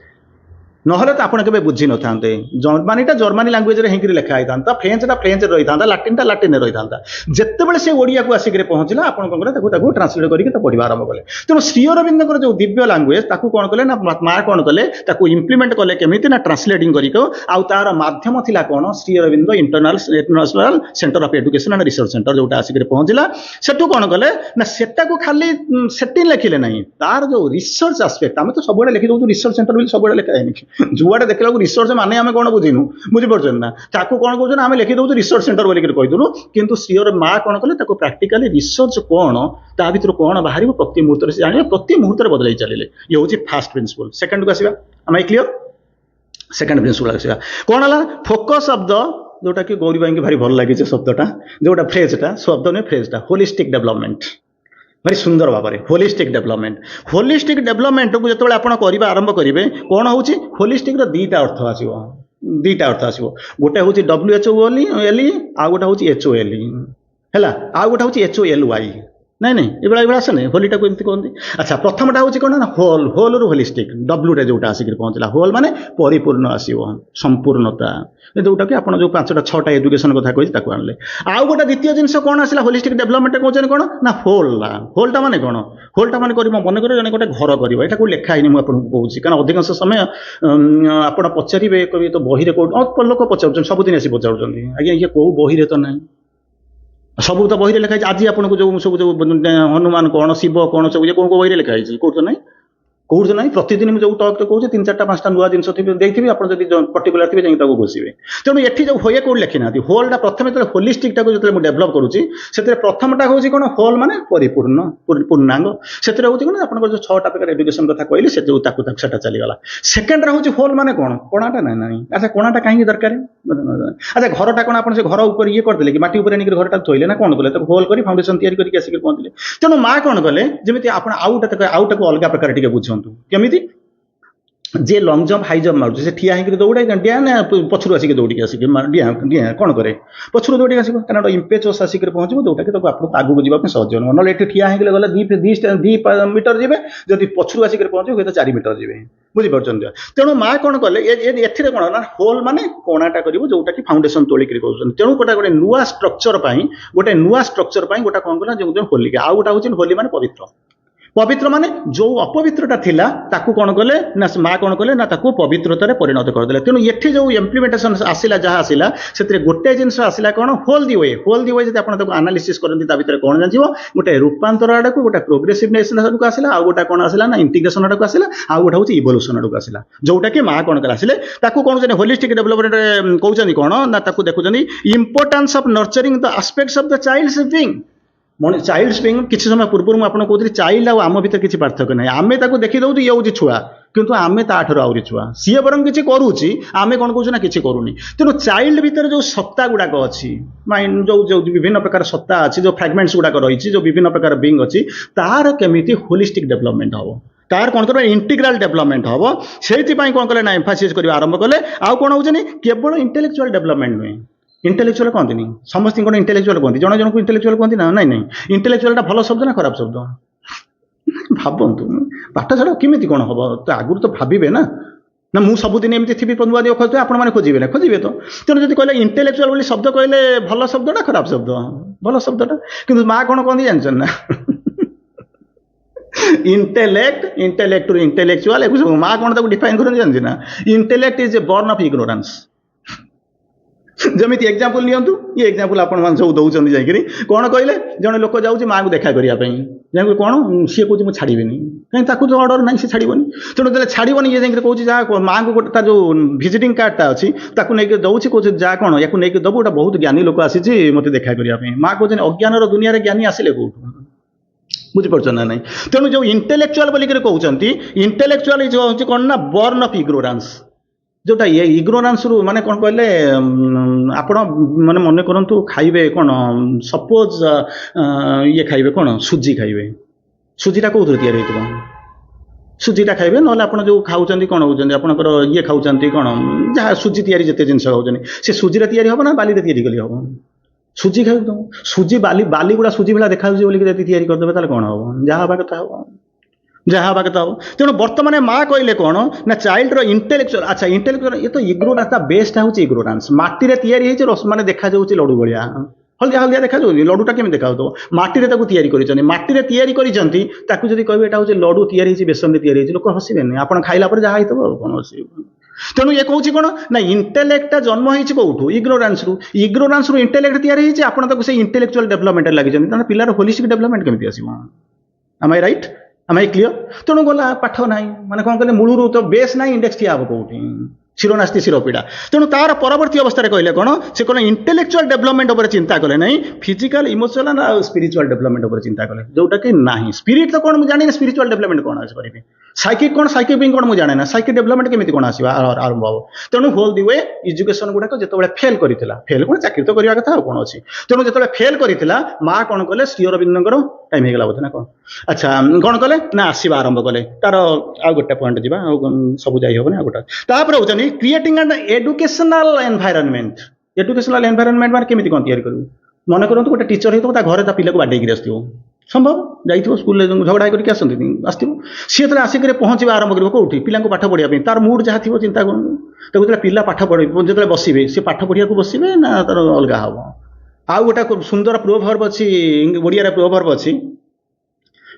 नहले तो आपन केबे बुझी न थांते, जर्मनीटा जर्मनी लैंग्वेज रे हिंकरी लिखा होई थांता, फ्रेंचटा फ्रेंच रे रही थांता, लाटिनटा लाटिन रे रही थांता। जेतेबेले से ओडिया को आसिक रे पहुंचला, आपन कोन करे ताकू ट्रांसलेट करिके त पढिबा आरंभ कले। तेनो श्री अरविंदकर जो दिव्य लैंग्वेज ताकू कोन कले ना, मा कोन कले ताकू इंप्लीमेंट कले केमिति ना, ट्रांसलेटिंग करिको। आ तार माध्यम थिला कोन, Shri Aurobindo international centre of education and research centre जोटा आसिक रे पहुंचला, सेटू कोन कले ना, सेटा को खाली सेटिंग लिखिले नहीं, तार जो रिसर्च एस्पेक्ट आमे तो सबुडे लिखि दउ, रिसर्च सेंटर बोली सबुडे लिखा है, जुआडे देखला रिसर्च माने आमे कोन बुझिनु, बुझिपारछन ना, ताकू कोन कहछन आमे लिखि दउ रिसर्च सेंटर बोली कहि दउनु, किंतु श्री अरविंद मा कोन कले ताकू प्रैक्टिकली रिसर्च कोन, ता भितर कोन बाहरिबो प्रति मुहूर्त रे जानिबे, प्रति मुहूर्त रे बदलै चलिले। ये होची फर्स्ट प्रिंसिपल। सेकंड को आसीबा, आम क्लियर? सेकंड प्रिंसिपल आसीबा कोन हला, फोकस शब्द जोटा कि गौरी भाई के भारी भल लागि छै शब्दटा, जोटा फ्रेजटा, शब्द ने फ्रेजटा, होलिस्टिक डेवलपमेंट, भारी सुंदर भाव में होलिस्टिक डेवलपमेंट। होलिस्टिक डेवलपमेंट को जो आप आरंभ करेंगे, कौन हूँ होलिस्टिक दीटा अर्थ आसो, दीटा अर्थ आसो, गोटे हूँ WHOLE, आ गोटे हूँ HOLE है, आ गोटे हूँ HOLY। नहीं नहीं ये आसे नहीं, होलीटा को एमती कहते। अच्छा, प्रथमटा हूँ कौन ना, होल, होल रु होलिस्टिक, डब्ल्यू रे जोटा आसिक पहुँचला, होल माने परिपूर्ण आसो, संपूर्णता, जोटा कि आप जो 5-6टा एजुकेशन कथा कही आनले। आउ गोटे द्वितीय जिनस कौन आसला होलिस्टिक डेवलपमेंट कहते कौन ना, होल। होलटा माने कौन, होलटा माने मन कर जन गोटे घर कर, यहाँ को लिखा है, मुझे कहूँ कारण अधिकांश समय आप पचारे कवि तो बही में कौट लोक पचार, सबुदिन आसी पचार, आज्ञा ये कौ बही में तो ना, सब तो बही लिखाई। आज आपको जो सब जो हनुमान कौन, शिव कौन, सब ये कौन बही लिखाई कौट तो ना, କହୁଛି ନାହିଁ ପ୍ରତିଦିନ ମୁଁ ଯୋଉ ଟକ୍ କହୁଛି 3-4-5ଟା ନୂଆ ଜିନିଷ ଦେଇଥିବି, ଆପଣ ଯଦି ପର୍ଟିକୁଲାର ଥିବେ ଯାଇକି ତାକୁ ଘୋଷିବେ। ତେଣୁ ଏଠି ଯୋଉ ହୋଏ କୋଉଠି ଲେଖିନାହାନ୍ତି, ହୋଲଟା ପ୍ରଥମେ ଯେତେବେଳେ ହୋଲିଷ୍ଟିକଟାକୁ ଯେତେବେଳେ ମୁଁ ଡେଭଲପ କରୁଛି, ସେଥିରେ ପ୍ରଥମଟା ହଉଛି କ'ଣ, ହୋଲ ମାନେ ପରିପୂର୍ଣ୍ଣ ପୂର୍ଣ୍ଣାଙ୍ଗ। ସେଥିରେ ହଉଛି କ'ଣ, ଆପଣଙ୍କର ଯୋଉ 6ଟା ପ୍ରକାର ଏଡୁକେସନ କଥା କହିଲି, ସେ ଯୋଉ ତାକୁ ସେଟା ଚାଲିଗଲା। ସେକେଣ୍ଡରେ ହଉଛି ହୋଲ ମାନେ କ'ଣ, କଣାଟା ନାହିଁ। ଆଚ୍ଛା କଣାଟା କାହିଁକି ଦରକାର? ଆଚ୍ଛା ଘରଟା କ'ଣ ଆପଣ ସେ ଘର ଉପରେ ଇଏ କରିଦେଲେ କି, ମାଟି ଉପରେ ନେଇକି ଘରଟା ଥୋଇଲେ ନା କ'ଣ କଲେ, ତାକୁ ହୋଲ କରି ଫାଉଣ୍ଡେସନ ତିଆରି କରିକି ଆସିକି ପହଞ୍ଚିଲେ। ତେଣୁ ମା କ'ଣ କଲେ, ଯେମିତି ଆପଣ ଆଉଟାକୁ ଅଲଗା ପ୍ରକାର ଟିକେ ବୁଝନ୍ତୁ। କେମିତି? ଯେ ଲଙ୍ଗ ଜମ୍ପ ହାଇ ଜମ୍ପ ମାରୁଛି, ସେ ଠିଆ ହେଇକି ଦୌଡ଼େ ଡିଆଁ ନା ପଛରୁ ଆସିକି ଦୌଡ଼ିକି ଆସିକି ଡିଆଁ କ'ଣ କରେ, ପଛରୁ ଦୌଡ଼ିକି ଆସିବ, କାରଣ ଇମ୍ପେଚସ୍ ଆସିକି ପହଞ୍ଚିବ, ଯୋଉଟାକି ତାକୁ ଆପଣଙ୍କୁ ଆଗକୁ ଯିବା ପାଇଁ ସହଜ ହେବ। ନହେଲେ ଏଠି ଠିଆ ହେଇକି ଗଲେ 2 ମିଟର ଯିବେ, ଯଦି ପଛରୁ ଆସିକି ପହଞ୍ଚିବ ହୁଏତ 4 ମିଟର ଯିବେ। ବୁଝିପାରୁଛନ୍ତି? ତେଣୁ ମା କ'ଣ କଲେ, ଏଥିରେ କ'ଣ ନା, ହୋଲ ମାନେ କଣାଟା କରିବ, ଯୋଉଟାକି ଫାଉଣ୍ଡେସନ ତୋଳିକିରି କହୁଛନ୍ତି। ତେଣୁ ଗୋଟେ ନୂଆ ଷ୍ଟ୍ରକ୍ଚର ପାଇଁ ଗୋଟେ କ'ଣ କଲା, ଯେଉଁ ହୋଲିକା, ଆଉ ଗୋଟେ ହଉଛି ହୋଲି ମାନେ ପବିତ୍ର। ପବିତ୍ର ମାନେ ଯୋଉ ଅପବିତ୍ରଟା ଥିଲା ତାକୁ କ'ଣ କଲେ ନା, ମା କ'ଣ କଲେ ନା, ତାକୁ ପବିତ୍ରତାରେ ପରିଣତ କରିଦେଲେ। ତେଣୁ ଏଠି ଯୋଉ ଇମ୍ପ୍ଲିମେଣ୍ଟେସନ ଆସିଲା, ଯାହା ଆସିଲା, ସେଥିରେ ଗୋଟେ ଜିନିଷ ଆସିଲା କ'ଣ, ହୋଲ ଦି ୱେ। ଯଦି ଆପଣ ତାକୁ ଆନାଲିସିସ୍ କରନ୍ତି, ତା ଭିତରେ କ'ଣ ଜାଣିଯିବ, ଗୋଟେ ରୂପାନ୍ତର ଆଡ଼କୁ, ଗୋଟେ ପ୍ରୋଗ୍ରେସିଭନେସ୍ ଆଡ଼କୁ ଆସିଲା, ଆଉ ଗୋଟେ କ'ଣ ଆସିଲା ନା, ଇଣ୍ଟିଗ୍ରେସନ ଆଡ଼କୁ ଆସିଲା, ଆଉ ଗୋଟେ ହଉଛି ଇଭଲ୍ୟୁସନ ଆଡ଼କୁ ଆସିଲା। ଯୋଉଟାକି ମା କ'ଣ କଲେ ଆସିଲେ, ତାକୁ କ'ଣ ହୋଲିଷ୍ଟିକ ଡେଭଲପମେଣ୍ଟ କହୁଛନ୍ତି କ'ଣ ନା, ତାକୁ ଦେଖୁଛନ୍ତି importance of nurturing the aspects of the child's being. Child being, କିଛି ସମୟ ପୂର୍ବରୁ ମୁଁ ଆପଣଙ୍କୁ କହୁଥିଲି, ଚାଇଲ୍ଡ ଆଉ ଆମ ଭିତରେ କିଛି ପାର୍ଥକ୍ୟ ନାହିଁ। ଆମେ ତାକୁ ଦେଖିଦେଉଛୁ ଇଏ ହେଉଛି ଛୁଆ, କିନ୍ତୁ ଆମେ ତାଠାରୁ ଆହୁରି ଛୁଆ। ସିଏ ବରଂ କିଛି କରୁଛି, ଆମେ କ'ଣ କହୁଛୁ ନା କିଛି କରୁନି। ତେଣୁ ଚାଇଲ୍ଡ ଭିତରେ ଯୋଉ ସତ୍ତା ଗୁଡ଼ାକ ଅଛି, ମାଇଣ୍ଡ ଯୋଉ ବିଭିନ୍ନ ପ୍ରକାର ସତ୍ତା ଅଛି, ଯୋଉ ଫ୍ରାଗମେଣ୍ଟସ୍ ଗୁଡ଼ାକ ରହିଛି, ଯୋଉ ବିଭିନ୍ନ ପ୍ରକାର ବିଇଂ ଅଛି, ତାର କେମିତି ହୋଲିଷ୍ଟିକ ଡେଭଲପମେଣ୍ଟ ହେବ, ତାର କ'ଣ କରିବା, ଇଣ୍ଟିଗ୍ରାଲ ଡେଭଲପମେଣ୍ଟ ହେବ। ସେଇଥିପାଇଁ କ'ଣ କଲେ ନା, ଏମ୍ଫାସିସ୍ କରିବା ଆରମ୍ଭ କଲେ। ଆଉ କ'ଣ ହେଉଛି, କେବଳ ଇଣ୍ଟେଲେକ୍ଚୁଆଲ ଡେଭଲପମେଣ୍ଟ ନୁହେଁ। ଇଣ୍ଟେଲେକ୍ଚୁଆଲ କହନ୍ତିନି, ସମସ୍ତଙ୍କୁ କ'ଣ ଇଣ୍ଟେଲେକ୍ଚୁଆଲ କୁହନ୍ତି, ଜଣକୁ ଇଣ୍ଟେଲେକ୍ଚୁଆଲ କୁହନ୍ତି ନା? ନାଇଁ। ଇଣ୍ଟେଲେକ୍ଚୁଆଲଟା ଭଲ ଶବ୍ଦ ନା ଖରାପ ଶବ୍ଦ? ଭାବନ୍ତୁ, ପାଠ ଛଡ଼ା କେମିତି କ'ଣ ହେବ, ତ ଆଗରୁ ତ ଭାବିବେ ନା ମୁଁ ସବୁଦିନ ଏମିତି ଥିବି, ନୂଆ ଦିଅ ଖୋଜୁଥିବେ, ଆପଣମାନେ ଖୋଜିବେ ନା? ଖୋଜିବେ ତ। ତେଣୁ ଯଦି କହିଲେ ଇଣ୍ଟେଲେକ୍ଚୁଆଲ ବୋଲି ଶବ୍ଦ କହିଲେ, ଭଲ ଶବ୍ଦଟା ଖରାପ ଶବ୍ଦ? ଭଲ ଶବ୍ଦଟା। କିନ୍ତୁ ମା କ'ଣ କହନ୍ତି ଜାଣିଛନ୍ତି ନା, ଇଣ୍ଟେଲେକ୍ଟରୁ ଇଣ୍ଟେଲେକ୍ଚୁଆଲ, ମା କ'ଣ ତାକୁ ଡିଫାଇନ୍ କରନ୍ତି ଜାଣିଛି ନା, intellect is a born of ignorance. ଯେମିତି ଏକ୍ଜାମ୍ପଲ ନିଅନ୍ତୁ, ଇଏ ଏକ୍ଜାମ୍ପଲ ଆପଣମାନେ ସବୁ ଦେଉଛନ୍ତି। ଯାଇକିରି କ'ଣ କହିଲେ, ଜଣେ ଲୋକ ଯାଉଛି ମାଆକୁ ଦେଖା କରିବା ପାଇଁ, ଯାଇକି କ'ଣ ସିଏ କହୁଛି ମୁଁ ଛାଡ଼ିବିନି, କାହିଁକି, ତାକୁ ତ ଅର୍ଡର ନାହିଁ, ସେ ଛାଡ଼ିବନି। ତେଣୁ ଯେତେବେଳେ ଛାଡ଼ିବନି, ଇଏ ଯାଇକି କହୁଛି ଯାହା ମାଆଙ୍କୁ ଗୋଟେ ତାର ଯୋଉ ଭିଜିଟିଂ କାର୍ଡଟା ଅଛି ତାକୁ ନେଇକି ଦେଉଛି, କହୁଛି ଯାହା କ'ଣ ୟାକୁ ନେଇକି ଦେବୁ, ଗୋଟେ ବହୁତ ଜ୍ଞାନୀ ଲୋକ ଆସିଛି ମୋତେ ଦେଖା କରିବା ପାଇଁ। ମା କହୁଛନ୍ତି ଅଜ୍ଞାନର ଦୁନିଆରେ ଜ୍ଞାନୀ ଆସିଲେ କୋଉଠୁ? ବୁଝିପାରୁଛନ୍ତି ନା ନାହିଁ? ତେଣୁ ଯୋଉ ଇଣ୍ଟେଲେକ୍ଚୁଆଲ ବୋଲିକିରି କହୁଛନ୍ତି, ଇଣ୍ଟେଲେକ୍ଚୁଆଲ ହେଉଛି କ'ଣ ନା, ବର୍ନ ଅଫ୍ ଇଗ୍ନୋରାନ୍ସ। ଯୋଉଟା ଇଗ୍ନୋରାନ୍ସରୁ, ମାନେ କ'ଣ କହିଲେ, ଆପଣ ମାନେ ମନେ କରନ୍ତୁ ଖାଇବେ କ'ଣ, ସପୋଜ ଇଏ ଖାଇବେ କ'ଣ, ସୁଜି ଖାଇବେ। ସୁଜିଟା କୋଉଥିରେ ତିଆରି ହେଇଥିବ? ସୁଜିଟା ଖାଇବେ, ନହେଲେ ଆପଣ ଯୋଉ ଖାଉଛନ୍ତି କ'ଣ ହେଉଛନ୍ତି, ଆପଣଙ୍କର ଇଏ ଖାଉଛନ୍ତି କ'ଣ, ଯାହା ସୁଜି ତିଆରି ଯେତେ ଜିନିଷ ଖାଉଛନ୍ତି, ସେ ସୁଜିରେ ତିଆରି ହେବ ନା ବାଲିରେ ତିଆରି କଲେ ହେବ? ସୁଜି ଖାଉଥିବ। ସୁଜି ବାଲି ଗୁଡ଼ା ସୁଜି ଭଳିଆ ଦେଖାଯାଉଛି ବୋଲିକି ଯଦି ତିଆରି କରିଦେବେ, ତାହେଲେ କ'ଣ ହେବ? ଯାହା ହେବା କଥା ହେବ, ଯାହା ହେବା କଥା ହେବ। ତେଣୁ ବର୍ତ୍ତମାନ ମା କହିଲେ କ'ଣ ନା, ଚାଇଲ୍ଡର ଇଣ୍ଟେଲେକ୍ଚୁଆଲ, ଆଚ୍ଛା ଇଣ୍ଟେଲେକ୍ଚୁଆଲ, ଏ ତ ଇଗ୍ନୋରାନ୍ସ, ତା ବେସ୍ଟା ହେଉଛି ଇଗ୍ନୋରାନ୍ସ। ମାଟିରେ ତିଆରି ହେଇଛି, ମାନେ ଦେଖାଯାଉଛି ଲଡ଼ୁ ଭଳିଆ, ହଳଦିଆ ଦେଖାଯାଉଛି। ଲଡ଼ୁଟା କେମିତି ଦେଖାଯାଉଥିବ? ମାଟିରେ ତାକୁ ତିଆରି କରିଛନ୍ତି, ମାଟିରେ ତିଆରି କରିଛନ୍ତି। ତାକୁ ଯଦି କହିବେ ଏଟା ହେଉଛି ଲଡ଼ୁ ତିଆରି ହେଇଛି, ବେସନରେ ତିଆରି ହେଇଛି, ଲୋକ ହସିବେନି। ଆପଣ ଖାଇଲା ପରେ ଯାହା ହେଇଥିବ, ଆଉ କ'ଣ ହସିବ? ତେଣୁ ଇଏ କହୁଛି କ'ଣ ନା, ଇଣ୍ଟେଲେକ୍ଟଟା ଜନ୍ମ ହେଇଛି କୋଉଠୁ? ଇଗ୍ନୋରାନ୍ସରୁ ଇଣ୍ଟେଲେକ୍ଟ ତିଆରି ହେଇଛି। ଆପଣ ତାକୁ ସେଇ ଇଣ୍ଟେଲେକ୍ଚୁଆଲ ଡେଭଲପମେଣ୍ଟରେ ଲାଗିଛନ୍ତି, ତାହେଲେ ପିଲାର ହୋଲିଷ୍ଟିକ ଡେଭଲପମେଣ୍ଟ କେମିତି ଆସିବ? ଆମ ଆଇ ରାଇଟ୍? ଆମ ଆଇ କ୍ଲିୟର? ତେଣୁ ଗଲା ପାଠ ନାହିଁ, ମାନେ କ'ଣ କହିଲେ, ମୂଳରୁ ତ ବେସ୍ ନାହିଁ, ଇଣ୍ଡେକ୍ସ ଠିଆ ହେବ କୋଉଠି? ଶିରୋନାସ୍ତି ଶିରୋପୀଡ଼ା। ତେଣୁ ତାର ପରବର୍ତ୍ତୀ ଅବସ୍ଥାରେ କହିଲେ କ'ଣ, ସେ କ'ଣ ଇଣ୍ଟେଲେକ୍ଚୁଆଲ ଡେଭଲପମେଣ୍ଟ ଉପରେ ଚିନ୍ତା କଲେ ନାହିଁ, ଫିଜିକାଲ, ଇମୋସନାଲ ଆଉ ସ୍ପିରିଚୁଆଲ ଡେଭଲପମେଣ୍ଟ ଉପରେ ଚିନ୍ତା କଲେ। ଯୋଉଟାକି ନାହିଁ। ସ୍ପିରିଟ୍ ତ କ'ଣ ମୁଁ ଜାଣିନି, ସ୍ପିରିଚୁଆଲ ଡେଭଲପମେଣ୍ଟ କ'ଣ ଆସିପାରିବି? ସାଇକିକ୍ କ'ଣ, ସାଇକିକ୍ ବିଂ କ'ଣ ମୁଁ ଜାଣେ ନା, ସାଇକିକ୍ ଡେଭଲପମେଣ୍ଟ କେମିତି କ'ଣ ଆସିବ, ଆରମ୍ଭ ହେବ? ତେଣୁ ହୋଲ ଦି ୱେ ଏଜୁକେସନ ଗୁଡ଼ାକ ଯେତେବେଳେ ଫେଲ୍ କରିଥିଲା, ଫେଲ୍ କ'ଣ, ଚାକିରି ତ କରିବା କଥା, ଆଉ କ'ଣ ଅଛି? ତେଣୁ ଯେତେବେଳେ ଫେଲ୍ କରିଥିଲା, ମା କ'ଣ କଲେ, ଶ୍ରୀ ଅରବିନ୍ଦଙ୍କର ଟାଇମ୍ ହେଇଗଲା ବୋଧେ ନା କ'ଣ? ଆଚ୍ଛା କ'ଣ କଲେ ନା, ଆସିବା ଆରମ୍ଭ କଲେ। ତାର ଆଉ ଗୋଟେ ପଏଣ୍ଟ ଯିବା, ଆଉ ସବୁ ଯାଇ ହେବନି, ଆଉ ଗୋଟେ। ତାପରେ ହେଉଛନ୍ତି କ୍ରିଏଟିଂ ଆନ୍ ଏଡୁକେସନାଲ ଏନଭାଇରନମେଣ୍ଟ। ଏଡୁକେସନାଲ ଏନଭାଇରନମେଣ୍ଟ ମାନେ କେମିତି କ'ଣ ତିଆରି କରିବୁ? ମନେ କରନ୍ତୁ ଗୋଟେ ଟିଚର ହେଇଥିବ, ତା ଘରେ ତା ପିଲାକୁ ବାଡ଼େଇକିରି ଆସିଥିବ, ସମ୍ଭବ? ଯାଇଥିବ ସ୍କୁଲରେ ଝଗଡ଼ା କରିକି ଆସିଥିବ, ସିଏ ଯେତେବେଳେ ଆସିକରି ପହଞ୍ଚିବା ଆରମ୍ଭ କରିବ କୋଉଠି, ପିଲାଙ୍କୁ ପାଠ ପଢ଼ିବା ପାଇଁ, ତାର ମୁଡ୍ ଯାହା ଥିବ ଚିନ୍ତା କରନ୍ତୁ। ତାକୁ ଯେତେବେଳେ ପିଲା ପାଠ ପଢ଼ିବେ, ଯେତେବେଳେ ବସିବେ, ସେ ପାଠ ପଢ଼ିବାକୁ ବସିବେ ନା ତାର ଅଲଗା ହେବ? ଆଉ ଗୋଟେ ସୁନ୍ଦର ପ୍ରୋଭର୍ବ ଅଛି, ଓଡ଼ିଆରେ ପ୍ରୋଭର୍ବ ଅଛି,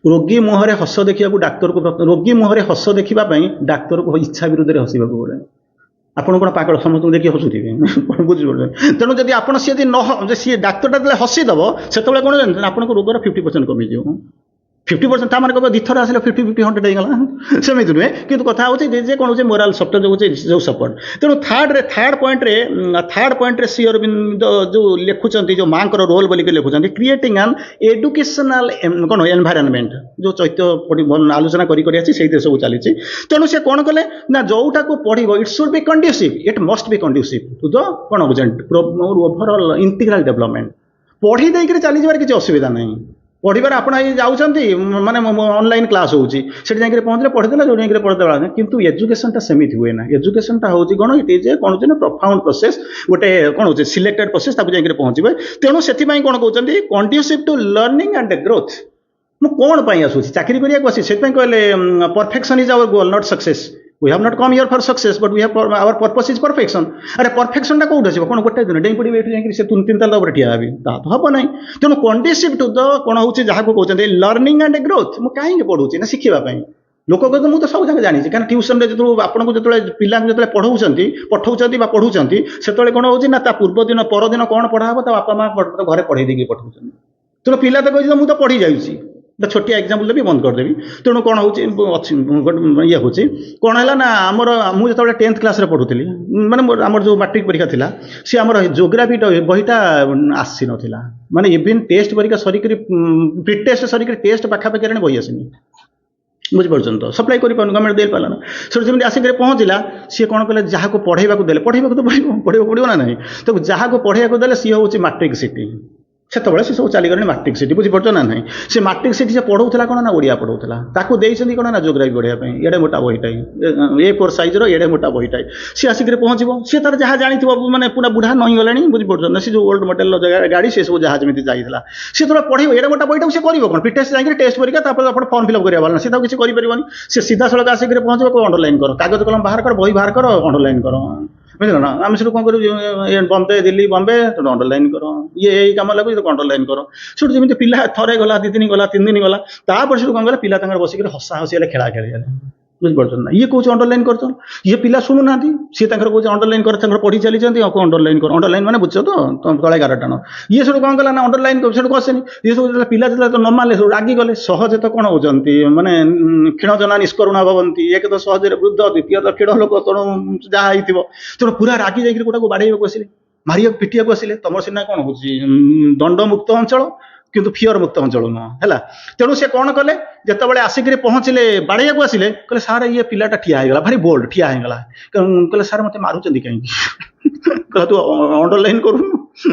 ରୋଗୀ ମୁହଁରେ ହସ ଦେଖିବାକୁ ଡାକ୍ତରକୁ, ରୋଗୀ ମୁହଁରେ ହସ ଦେଖିବା ପାଇଁ ଡାକ୍ତରକୁ ଇଚ୍ଛା ବିରୁଦ୍ଧରେ ହସିବାକୁ ପଡ଼େ। ଆପଣ କ'ଣ ପାଗଳ, ସମସ୍ତଙ୍କୁ ଦେଖି ହସୁଥିବେ? ବୁଝିପାରୁଛନ୍ତି? ତେଣୁ ଯଦି ଆପଣ ସିଏ ଯଦି ସିଏ ଡାକ୍ତରଟା ଯେତେବେଳେ ହସିଦେବ, ସେତେବେଳେ କ'ଣ ଜାଣିଛନ୍ତି, ଆପଣଙ୍କ ରୋଗର 50% କମିଯିବ। 50% ତା ମାନେ କହିବ ଦିଥର ଆସିଲେ 50-50 100 ହେଇଗଲା ସେମିତି ନୁହେଁ କିନ୍ତୁ କଥା ହେଉଛି ଯେ କ'ଣ ହେଉଛି ମୋରାଲ ସଫ୍ଟୱେୟାର ଯେଉଁ ସପୋର୍ଟ। ତେଣୁ ଥାର୍ଡ ପଏଣ୍ଟରେ ଶ୍ରୀ ଅରବିନ୍ଦ ଯେଉଁ ଲେଖୁଛନ୍ତି ଯେଉଁ ମାଙ୍କର ରୋଲ୍ ବୋଲିକି ଲେଖୁଛନ୍ତି କ୍ରିଏଟିଂ ଆନ୍ ଏଡୁକେସନାଲ କ'ଣ ଏନଭାଇରନମେଣ୍ଟ ଯେଉଁ ଚୈତ୍ୟ ଆଲୋଚନା କରି ଆସିଛି ସେଇଥିରେ ସବୁ ଚାଲିଛି। ତେଣୁ ସେ କ'ଣ କଲେ ନା ଯେଉଁଟାକୁ ପଢ଼ିବ ଇଟ୍ should be କଣ୍ଡ୍ୟୁସିଭ୍, eat must B କଣ୍ଡ୍ୟୁସିଭ୍ to the କ'ଣ ଓଭରଅଲ୍ ଇଣ୍ଟିଗ୍ରାଲ ଡେଭଲପମେଣ୍ଟ। ପଢ଼ି ଦେଇକରି ଚାଲିଯିବାର କିଛି ଅସୁବିଧା ନାହିଁ। ପଢ଼ିବାରେ ଆପଣ ଏଇ ଯାଉଛନ୍ତି ମାନେ ଅନଲାଇନ୍ କ୍ଲାସ୍ ହେଉଛି ସେଠି ଯାଇକି ପହଞ୍ଚିଲେ ପଢ଼ିଦେଲେ ଯୋଉ ଯାଇକି ପଢ଼ିଦେବା, କିନ୍ତୁ ଏଜୁକେସନଟା ସେମିତି ହୁଏ ନା। ଏଜୁକେସନଟା ହେଉଛି କ'ଣ ଇଟ୍ ଇଜ୍ କ'ଣ ହେଉଛି ନା ପ୍ରଫାଉଣ୍ଡ ପ୍ରୋସେସ୍, ଗୋଟେ କ'ଣ ହେଉଛି ସିଲେକ୍ଟେଡ୍ ପ୍ରୋସେସ୍, ତାକୁ ଯାଇକି ପହଞ୍ଚିବେ। ତେଣୁ ସେଥିପାଇଁ କ'ଣ କହୁଛନ୍ତି conducive to learning and growth. ମୁଁ କ'ଣ ପାଇଁ ଆସୁଛି ଚାକିରି କରିବାକୁ ଆସିଛି ସେଥିପାଇଁ କହିଲେ perfection is our goal not success. We have not come here for success, but our purpose is perfection. अरे perfection टा कोउठ आसीबो कोन गोटे दिन डेई पड़ी एठी जाई से 3 ताला ऊपर ठिया आबी ता तो हबो नै। तेनु कंडीसिव टू द कोन होउची जहा को कहउचंदी लर्निंग एंड ग्रोथ। मु काहे के पढुची ना सिखिबा पई। लोक कहते मु तो सब जगह जानि छी कारण ट्यूशन रे जतु आपन को जतले पिला को जतले पढौचंती बा पढुचंती सेतले कोन होउची ना ता पूर्व दिन पर दिन कोन पढा हबो ता बापा मां घरे पढै देकी पढौचंती। तेनु पिला तो कहै मु तो पढी जाउची छोटिया एक्जाम्पल भी बंद करदेवी। तेणु कौन हो ये हूँ कौन है ना आमर मुझे 10th क्लास पढ़ुली माने आमर जो मैट्रिक परीक्षा थिला सी आमर जोग्राफी बहीटा आसी नाला माने इवन टेस्ट परीक्षा सरिक प्री टेस्ट सरिक टेस्ट पाखापाखि बही आसनी बुझीपार्छन तो सप्लाई कर गवर्नमेंट दे पारा से जमी आसिक पहुँचला सी कौन कले जहाँ को पढ़ाई देले पढ़ाई तो पड़ो ना नहीं तो जहाँ को पढ़ाई देले सी हूँ मैट्रिक सिटी से सब चलीगले मैट्रिक सिटी बुझीपार ना नहीं से मैट्रिक सिटी से पढ़ाऊला कौन ना ओडिया पढ़ाऊला ताकू देइछन्ती कौन ना जोग्राफी पढ़ाई एडे मोटा बहीटाई A4 साइज एडे मोटा बहीटाई सी आसिक पहुँचो सी तार जहाँ जानी माने पूरा बुढ़ा नहीं गला बुझीपार ना सी जो ओल्ड मॉडल गाड़ी से सब जहाँ जमी जाइला सी तो पढ़े एडे मोटा बहीटा से कर कौन टेस्ट जाकर टेस्ट परीक्षा आप फर्म फिलअप करा सी किसी करें सी सीधा सड़क आसिक पहुँचो अंडरलाइन कर कागज कलम बाहर कर बही बाहर कर अंडरलाइन कर बुझल ना आम सब कौन कर बम्बे दिल्ली बम्बे तो अंडरलाइन कर ये कम लगुच तो अंडरलाइन कर से जमी पिला थरे गला 2 दिन गला 3 दिन गला तापर से कौन कला पिला बसिक हसा हसी खेला खेली बुझीपार ना ये कौन अंडरलाइन कर ये पिला शुणु ना सी कौन अंडरलाइन कर पढ़ी चली अंडरलाइन कर अंडरलाइन मैंने बुझ तो तले 11 टाण ये सब कौन कला ना अंडरलाइन कर कसेनि ये सब पिला जो तो नमाले रागी गले सहजे तो कौन होती माने क्षीणजना निष्करुणा भवंती एक तो सहज वृद्ध द्वितीय तो क्षीण लोक तेणु जहाँ तेणु पूरा रागी जाकर गोटा को बाड़े आसिले मारिया पिटिया आसिले तुम सीना कौन हो दंड मुक्त अंचल किंतु फियर मुक्त अंचल नुह है तेणु से कौन कले जिते आसिक पहुँचले बाड़े को आसिले कहले सार ये पिलाटा ठिया होगा भारी बोल्ड ठिया होगा कहले सार मत मारुंच कहीं कहला तू अंडरलाइन करूँ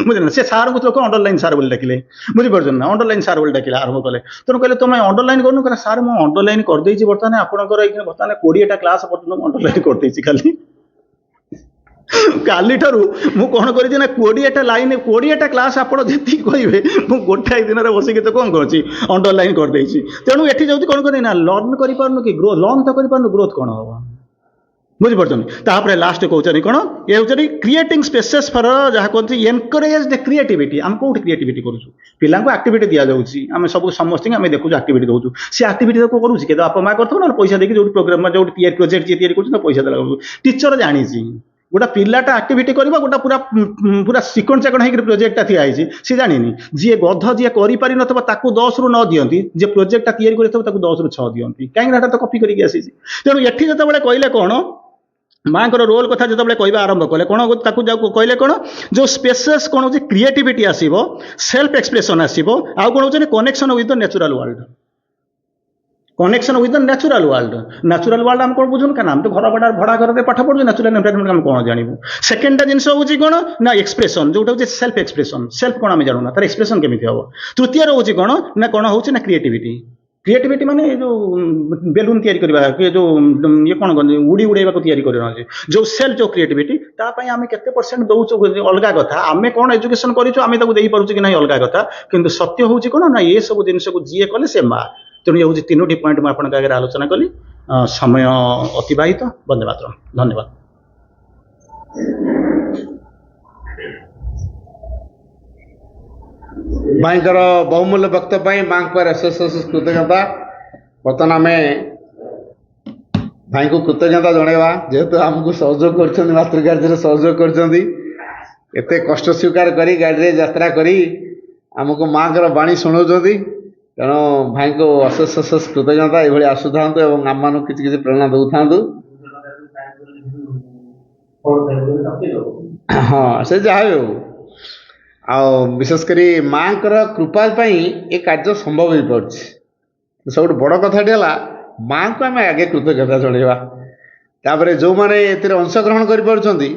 बुझे से सार को लोक अंडरलाइन सार बोली डाकिले बुझीपार ना अंडरलाइन सार बोली डाकिले आरंभ कले तेणु कहले तुम अंडरलाइन करूँ कहला सार मुझे अंडरलाइन करदे बर्तमान आपंकर बर्तमान 20टा क्लास पर्यटन अंडरलाइन करदे खाली काली ठारू मु कौन कर 20टा लाइन 20टा क्लास आप जी कहे मु गोटाए दिन में बसिक तो कौन कर अंडरलाइन करदे तेणु ये जाऊँ कौन कर लर्न कर कि ग्रोथ लर्न तो कर ग्रोथ कौन हम बुझीपार लास्ट कहते कौन ये हूँ क्रिएटिंग स्पेसेस फॉर जहाँ कहते एनकरेज द क्रिएटिविटी आम कौट क्रिएटिविटी करूँ पिला एक्टिविटी दि जाऊँगी आम सब समस्त आम देखु एक्टिविटी दूँ सी एक्टिविटी को करूँ कि बापा माँ कर पैसा देखिए जो प्रोग्राम जो प्रोजेक्ट जी कर पैसा देला टीचर जानी गोटा पिलाटा एक्टिविटी कर गोटा पूरा पूरा सिकण चाकण होकर प्रोजेक्टा थी सी जानी जी गध जी कर 10 रु 9 दियंती जे प्रोजेक्टा तैयारी कर 10 रु 6 दियंती कहीं तो कॉपी करके आसी तेणु ये जो कहले कौन माँ को रोल कथा जो कहवा आरंभ कले कौन कहले कौन जो स्पेसेस कौन हो क्रिएटिविटी आसीबो सेल्फ एक्सप्रेशन आसीबो आउ कौन हो connection with the natural world connection with the natural world आम कौन बुझुन क्या आम तो घर भड़ा घर में पाठ पढ़ू नेचुरल एनवायरनमेंट आम कौन जानू सेकेंडा जिन हूँ कौन ना एक्सप्रेशन जोटा हूँ सेल्फ एक्सप्रेशन सेल्फ कौन आम जानूना तार एक्सप्रेशन केमी हम तृतीय हूँ कौन हूँ ना क्रिएटिविटी माने जो बेलून तैयारी करबा कि जो ये कौन कहते उड़ी उड़ेबा को तैयारी करना जो सेल्फ जो क्रिएटिविटी तापाई आम केते परसेंट दौचु अलग कथा आम कौन एजुकेशन करूँ आम ताको पार्छु कि ना अलग कथा किंतु सत्य हूँ कौन ना ये सब जिन को जी कले से माँ तेणु ये हूँ 3टी पॉइंट मुझे आपन आगे आलोचना कली समय अतिबाहित वंदे मातरम धन्यवाद। भाईकर बहुमूल्य वक्तव्य माँ पर अशेष कृतज्ञता बर्तमान आम भाई को कृतज्ञता जनवा जेहेतु आमको सहयोग कर मातृकार्य सहयोग करते कष्ट स्वीकार करी गाड़ी रे यात्रा करी आमको माँ बाणी शुणाऊँ ତେଣୁ ଭାଇଙ୍କୁ ଅଶେଷ ଅଶେଷ କୃତଜ୍ଞତା ଏଇଭଳି ଆସୁଥାନ୍ତୁ ଏବଂ ଆମମାନଙ୍କୁ କିଛି କିଛି ପ୍ରେରଣା ଦେଉଥାନ୍ତୁ। ହଁ ସେ ଯାହା ବି ହଉ, ଆଉ ବିଶେଷ କରି ମାଙ୍କର କୃପା ପାଇଁ ଏ କାର୍ଯ୍ୟ ସମ୍ଭବ ହେଇପାରୁଛି। ସବୁଠୁ ବଡ଼ କଥାଟି ହେଲା ମାଙ୍କୁ ଆମେ ଆଗେ କୃତଜ୍ଞତା ଜଣେଇବା, ତାପରେ ଯେଉଁମାନେ ଏଥିରେ ଅଂଶଗ୍ରହଣ କରିପାରୁଛନ୍ତି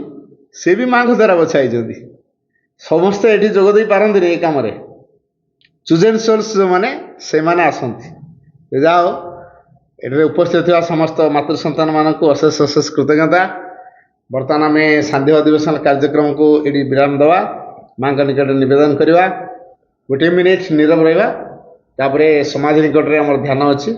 ସେ ବି ମାଙ୍କ ଦ୍ୱାରା ବଛା ହେଇଛନ୍ତି। ସମସ୍ତେ ଏଠି ଯୋଗ ଦେଇ ପାରନ୍ତିନି ଏ କାମରେ, ଚୁଜେନ୍ ସୋର୍ସ ଯେଉଁମାନେ ସେମାନେ ଆସନ୍ତି। ଯାହା ହଉ ଏଠାରେ ଉପସ୍ଥିତ ଥିବା ସମସ୍ତ ମାତୃ ସନ୍ତାନମାନଙ୍କୁ ଅଶେଷ ଅଶେଷ କୃତଜ୍ଞତା। ବର୍ତ୍ତମାନ ଆମେ ସାନ୍ଧ୍ୟ ଅଧିବେଶନ କାର୍ଯ୍ୟକ୍ରମକୁ ଏଠି ବିରାମ ଦେବା, ମାଙ୍କ ନିକଟରେ ନିବେଦନ କରିବା, 1 ମିନିଟ୍ ନୀରବ ରହିବା, ତାପରେ ସମାଧି ନିକଟରେ ଆମର ଧ୍ୟାନ ଅଛି।